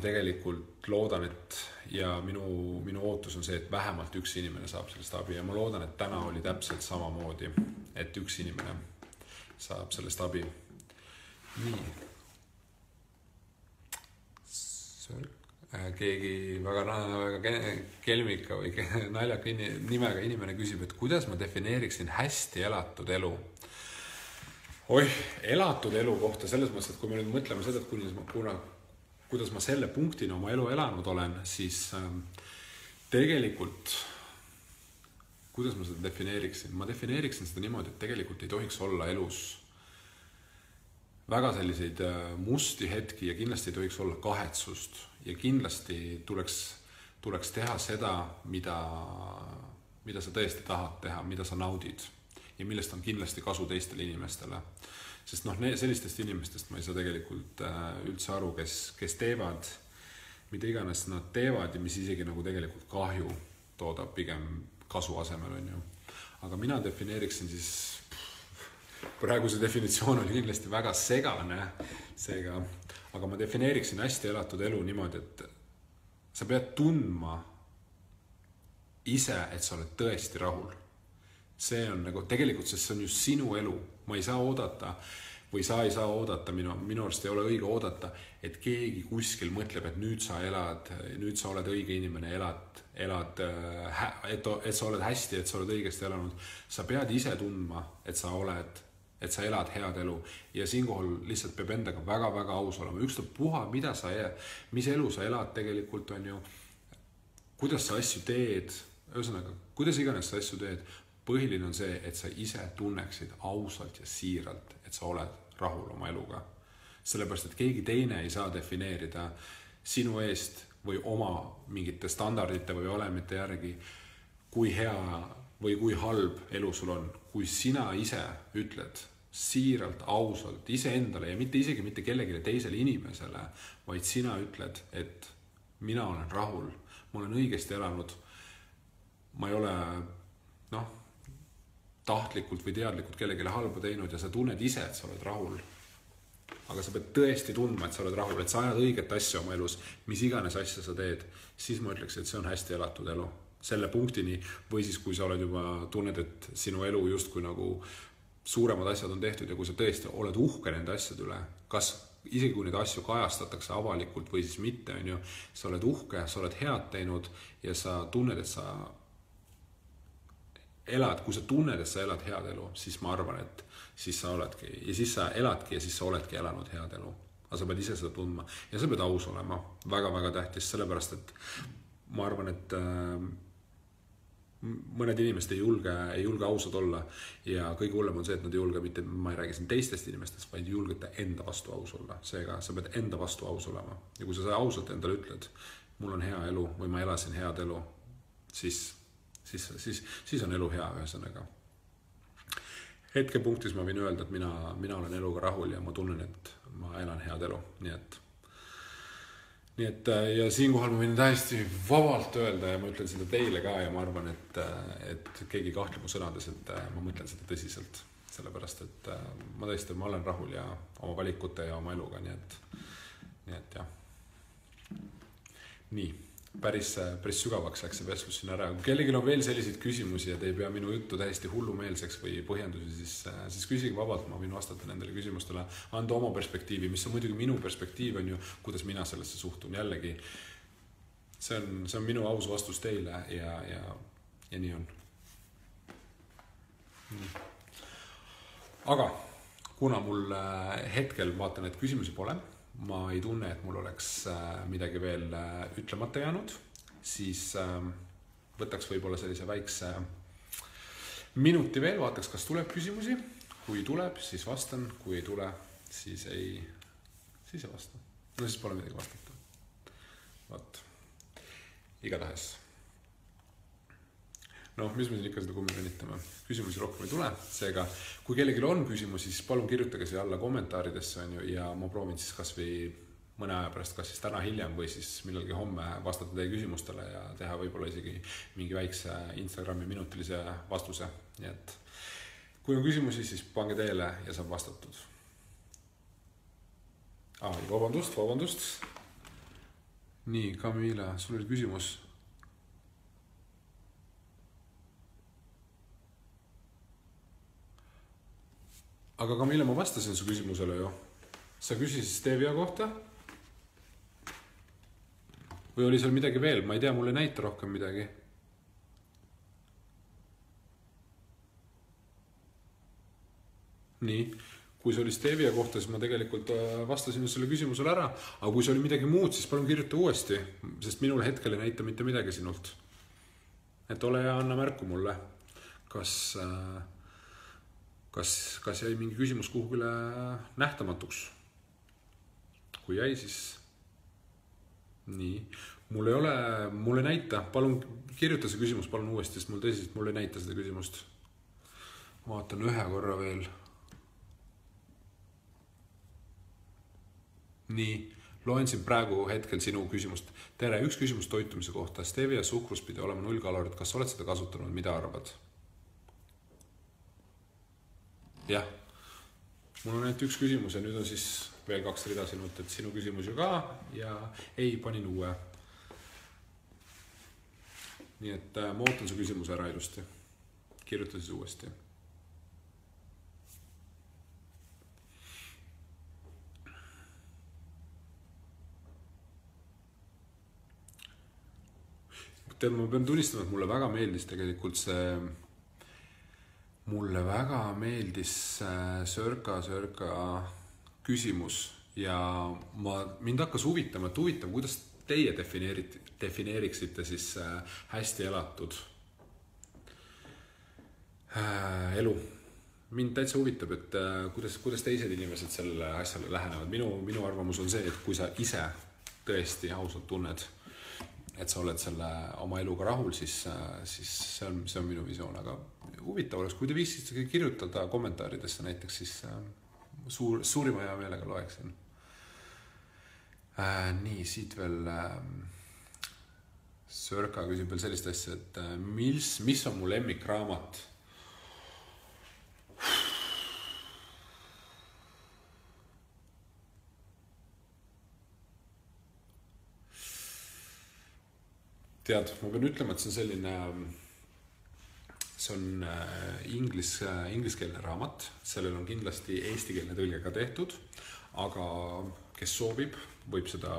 tegelikult loodan, et ja minu ootus on see, et vähemalt üks inimene saab sellest abi ja ma loodan, et täna oli täpselt samamoodi, et üks inimene saab sellest abi. Nii. Keegi väga kelmika või naljaka nimega inimene küsib, et kuidas ma defineeriksin hästi elatud elu? Elatud elu kohta selles mõttes, et kui me nüüd mõtleme seda, et kuidas ma selle punktina oma elu elanud olen, siis tegelikult, kuidas ma seda defineeriksin? Ma defineeriksin seda niimoodi, et tegelikult ei tohiks olla elus väga selliseid musti hetki ja kindlasti ei tohiks olla kahetsust ja kindlasti tuleks teha seda, mida sa tõesti tahad teha, mida sa naudid ja millest on kindlasti kasu teistele inimestele. Sest sellistest inimestest ma ei saa tegelikult üldse aru, kes teevad, mida iganes nad teevad ja mis isegi nagu tegelikult kahju toodab pigem kasu asemel, on ju. Aga mina defineeriksin siis, praegu see definitsioon oli kindlasti väga segane, seega, aga ma defineeriksin hästi elatud elu niimoodi, et sa pead tundma ise, et sa oled tõesti rahul. See on nagu, tegelikult see on just sinu elu. Ma ei saa oodata või sa ei saa oodata, minu arust ei ole õige oodata, et keegi kuskil mõtleb, et nüüd sa oled õige inimene, et sa oled hästi, et sa oled õigesti elanud. Sa pead ise tundma, et sa elad head elu ja siinkohal lihtsalt peab endaga väga-väga aus olema. Ükstapuha, mis elu sa elad tegelikult, on ju, kuidas sa asju teed, ühesõnaga, kuidas iganes sa asju teed, põhiline on see, et sa ise tunneksid ausalt ja siiralt, et sa oled rahul oma eluga. Sellepärast, et keegi teine ei saa defineerida sinu eest või oma mingite standardite või olemite järgi, kui hea või kui halb elu sul on. Kui sina ise ütled siiralt, ausalt, ise endale ja isegi mitte kellelegi teisele inimesele, vaid sina ütled, et mina olen rahul, ma olen õigesti elanud, ma ei ole tahtlikult või teadlikult kellegile halba teinud ja sa tunned ise, et sa oled rahul. Aga sa pead tõesti tundma, et sa oled rahul, et sa ajad õiget asja oma elus, mis iganes asja sa teed, siis ma ütleks, et see on hästi elatud elu. Selle punktini või siis, kui sa oled juba tunned, et sinu elu justkui nagu suuremad asjad on tehtud ja kui sa tõesti oled uhke nende asjade üle, kas isegi kui neid asju kajastatakse avalikult või siis mitte, on ju, sa oled uhke, sa oled head teinud ja sa tunned, et sa elad, kui sa tunned, et sa elad head elu, siis ma arvan, et siis sa oledki ja siis sa eladki ja siis sa oledki elanud head elu. Aga sa pead ise seda tundma ja sa pead aus olema. Väga-väga tähtis, sellepärast, et ma arvan, et mõned inimesed ei julge ausad olla ja kõige hullem on see, et nad ei julge mitte, ma ei räägi siin teistest inimestest, vaid julgete enda vastu aus olla. Seega sa pead enda vastu aus olema ja kui sa ausalt endale ütled, mul on hea elu või ma elasin head elu, siis on elu hea ühesõnaga. Hetkepunktis ma võin öelda, et mina olen eluga rahul ja ma tunnen, et ma elan head elu. Nii et ja siinkohal ma võin täiesti vabalt öelda ja ma ütlen seda teile ka ja ma arvan, et keegi kahtleb mu sõnades, et ma mõtlen seda tõsiselt. Sellepärast, et ma olen rahul ja oma valikute ja oma eluga, nii et jah. Nii. Päris sügavaks läks see vestlus siin ära. Kui kellegil on veel selliseid küsimusi ja te ei pea minu juttu täiesti hullumeelseks või põhjendusi, siis küsige vabalt, ma võin vastata nendele küsimustele, anda oma perspektiivi, mis on muidugi minu perspektiiv, on ju, kuidas mina sellesse suhtun. Jällegi, see on minu aus vastus teile ja nii on. Nii. Aga kuna mul hetkel vaatan, et küsimusi pole, ma ei tunne, et mul oleks midagi veel ütlemata jäänud, siis võtaks võib-olla sellise väikse minuti veel, vaataks, kas tuleb küsimusi. Kui tuleb, siis vastan. Kui ei tule, siis ei vasta. No siis pole midagi vastata. Vaat. Igatahes. Mis me siin ikka seda kummi venitame? Küsimusi rohkem ei tule. Seega, kui kellelgi on küsimusi, siis palun kirjutage siia alla kommentaaridesse ja ma proovin siis kas või mõne aja pärast, kas siis täna hiljem või siis millalgi homme vastata teie küsimustele ja teha võib-olla isegi mingi väikse Instagrami minutilise vastuse. Nii et kui on küsimusi, siis pange teele ja saab vastatud. Vabandust. nii, Camilla, sul oli küsimus? Aga Camilla, ma vastasin su küsimusele ju. Sa küsisid stevia kohta? Või oli seal midagi veel? Ma ei tea, mulle ei näita rohkem midagi. Nii, kui see oli stevia kohta, siis ma tegelikult vastasin selle küsimusele ära. Aga kui see oli midagi muud, siis palun kirjuta uuesti, sest minul hetkel ei näita mitte midagi sinult. Et ole ja anna märku mulle, kas jäi mingi küsimus kuhugile nähtamatuks. Kui jäi, siis nii. Mulle näita, palun kirjuta see küsimus, palun uuesti, sest mul ei näita seda küsimust. Vaatan ühe korra veel. Nii, loen siin praegu hetkel sinu küsimust. Tere, üks küsimus toitumise kohta. Stevia suhkrus pidi olema 0 kalorit. Kas oled seda kasutanud? Mida arvad? Jah, mul on ainult üks küsimus ja nüüd on siis veel 2 rida sinult, et sinu küsimus ju ka ja ei, panin uue. Nii et ma ootan su küsimuse ära ilusti. Kirjuta siis uuesti. Tead, ma pean tunnistama, et mulle väga meeldis tegelikult Mulle väga meeldis Sörka küsimus ja mind hakkas huvitav, kuidas teie defineeriksite siis hästi elatud elu. Mind täitsa huvitab, et kuidas teised inimesed selle asjale lähenevad. Minu arvamus on see, et kui sa ise tõesti ausalt tunned, et sa oled selle oma eluga rahul, siis see on minu visioon, aga huvitav oleks, kui te viisite kirjutada kommentaaridesse näiteks, siis suurima hea meelega loeksin. Nii, siit veel Sörka küsib veel sellist asja, et mis on mu lemmikraamat? Tead, ma pean ütlema, et see on ingliskeelne raamat, sellel on kindlasti eestikeelne tõlge ka tehtud, aga kes soovib, võib seda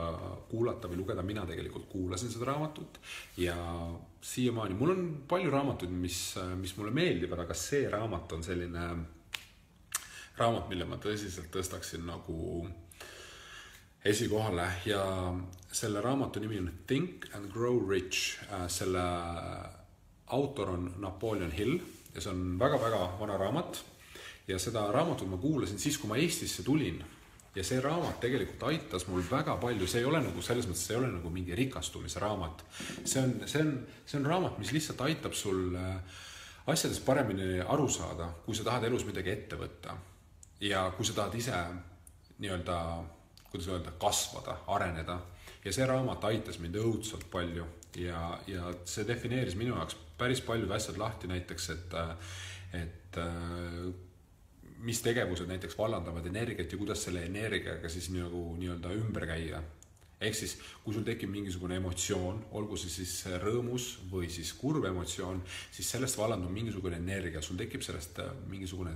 kuulata või lugeda, mina tegelikult kuulasin seda raamatut ja siiamaani, mul on palju raamatuid, mis mulle meeldivad, aga see raamat on selline raamat, mille ma tõsiselt tõstaksin nagu esikohale ja selle raamatu nimi on Think and Grow Rich. Selle autor on Napoleon Hill ja see on väga-väga vana raamat ja seda raamatut ma kuulasin siis, kui ma Eestisse tulin ja see raamat tegelikult aitas mul väga palju, see ei ole nagu selles mõttes, see ei ole nagu mingi rikastumise raamat. See on raamat, mis lihtsalt aitab sul asjadest paremini aru saada, kui sa tahad elus midagi ette võtta ja kui sa tahad ise nii-öelda kuidas öelda, kasvada, areneda ja see raamat aitas mind õudselt palju ja see defineeris minu jaoks päris paljud asjad lahti näiteks, et mis tegevused näiteks vallandavad energiat ja kuidas selle energiaga siis nii-öelda ümber käia. Ehk siis, kui sul tekib mingisugune emotsioon, olgu see siis rõõmus või siis kurb emotsioon, siis sellest vallandub mingisugune energia, sul tekib sellest mingisugune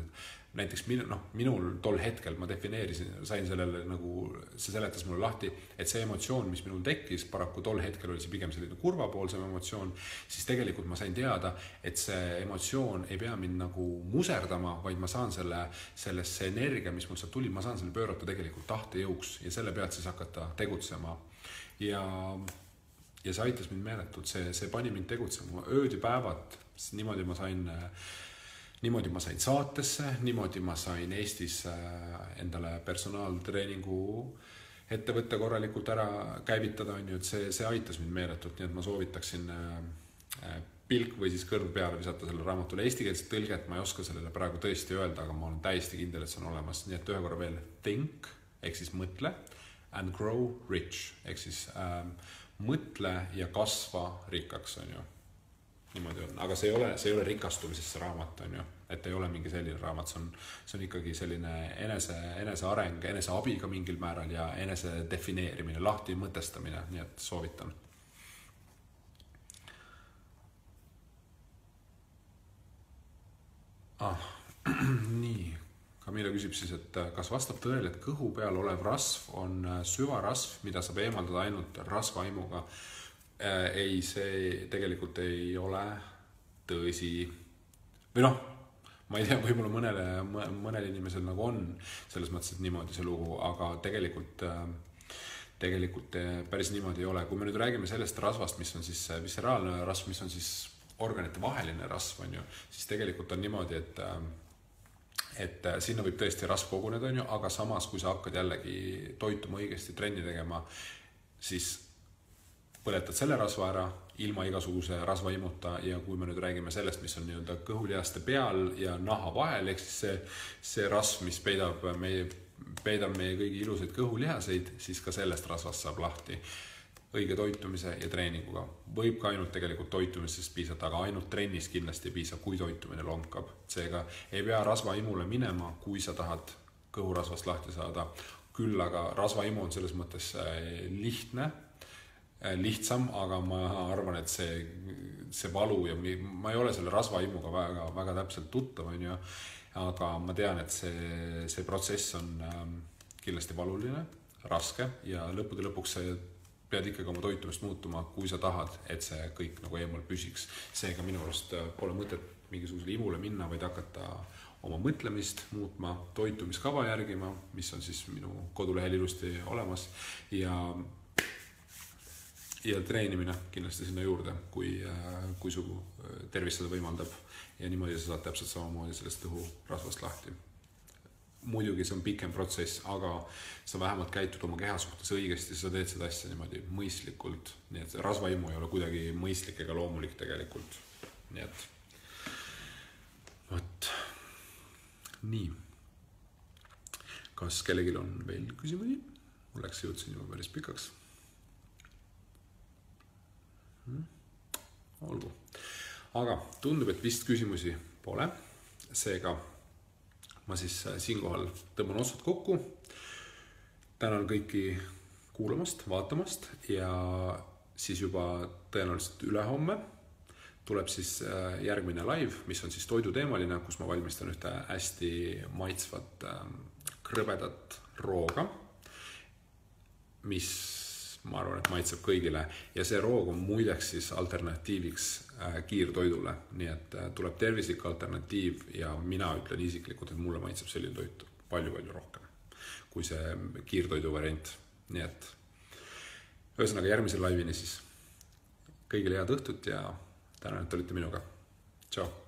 näiteks minul tol hetkel ma sain sellele nagu, see seletas mulle lahti, et see emotsioon, mis minul tekkis, paraku tol hetkel oli see pigem selline kurvapoolsem emotsioon, siis tegelikult ma sain teada, et see emotsioon ei pea mind nagu muserdama, vaid ma saan sellesse energia, mis mul sealt tuli, ma saan selle pöörata tegelikult tahtejõuks ja selle pealt siis hakata tegutsema. Ja see aitas mind meeletult, see pani mind tegutsema ööd ja päevad, niimoodi ma sain saatesse, niimoodi ma sain Eestis endale personaaltreeningu ettevõtte korralikult ära käivitada, et see aitas mind meeletult, nii et ma soovitaksin pilk või siis kõrv peale visata selle raamatule. Eestikeelset tõlget ma ei oska sellele praegu tõesti öelda, aga ma olen täiesti kindel, et see on olemas. Nii et ühe korra veel think, ehk siis mõtle, and grow rich, ehk siis mõtle ja kasva rikkaks, on ju. Niimoodi on, aga see ei ole rikastumisesse raamat, on ju. et ei ole mingi selline raamat, see on ikkagi selline enese areng, enese abiga mingil määral ja enese defineerimine, lahti mõtestamine, nii et soovitan. Nii, Camilla küsib siis, et kas vastab tõele, et kõhu peal olev rasv on süvarasv, mida saab eemaldada ainult rasvaimuga? Ei, see tegelikult ei ole tõsi. Või noh, ma ei tea, võib-olla mõnel inimesel nagu on selles mõttes, et niimoodi see lugu, aga tegelikult päris niimoodi ei ole. Kui me nüüd räägime sellest rasvast, mis on siis visceraalne rasv, mis on siis organite vaheline rasv, on ju, siis tegelikult on niimoodi, et sinna võib tõesti rasv koguneda, on ju, aga samas, kui sa hakkad jällegi toituma õigesti, trenni tegema, siis põletad selle rasva ära ilma igasuguse rasvaimuta ja kui me nüüd räägime sellest, mis on nii-öelda kõhulihaste peal ja naha vahel, ehk siis see rasv, mis peidab meie kõigi ilusaid kõhulihaseid, siis ka sellest rasvast saab lahti õige toitumise ja treeninguga. Võib ka ainult tegelikult toitumisest piisata, aga ainult trennis kindlasti ei piisa, kui toitumine lonkab. Seega ei pea rasvaimule minema, kui sa tahad kõhurasvast lahti saada. Küll aga rasvaimu on selles mõttes lihtsam, aga ma arvan, et see valu ja ma ei ole selle rasvaimuga väga täpselt tuttav, aga ma tean, et see protsess on kindlasti valuline, raske ja lõppude lõpuks pead ikkagi oma toitumist muutuma, kui sa tahad, et see kõik nagu eemal püsiks. Seega minu arust pole mõtet mingisugusele imule minna, vaid hakata oma mõtlemist muutma, toitumiskava järgima, mis on siis minu kodulehel ilusti olemas ja treenimine kindlasti sinna juurde, kui su tervis seda võimaldab ja niimoodi sa saad täpselt samamoodi sellest kõhurasvast lahti. Muidugi see on pikem protsess, aga sa vähemalt käitud oma keha suhtes õigesti, sa teed seda asja niimoodi mõistlikult, nii et rasvaimu ei ole kuidagi mõistlik ega loomulik tegelikult. Nii et võt. Nii. Kas kellelgi on veel küsimusi? Mul läks jõudsin juba päris pikaks. Olgu. Aga tundub, et vist küsimusi pole. Seega ma siis siinkohal tõmban otsad kokku. Tänan kõiki kuulamast, vaatamast ja siis juba tõenäoliselt ülehomme tuleb siis järgmine live, mis on siis toiduteemaline, kus ma valmistan ühte hästi maitsvat krõbedat rooga, mis ma arvan, et maitseb kõigile ja see roog on muideks siis alternatiiviks kiirtoidule, nii et tuleb tervislik alternatiiv ja mina ütlen isiklikult, et mulle maitseb selline toit palju-palju rohkem kui see kiirtoidu variant. Nii et ühesõnaga järgmisel laivini siis kõigile head õhtut ja tänan, et olite minuga. Tšau!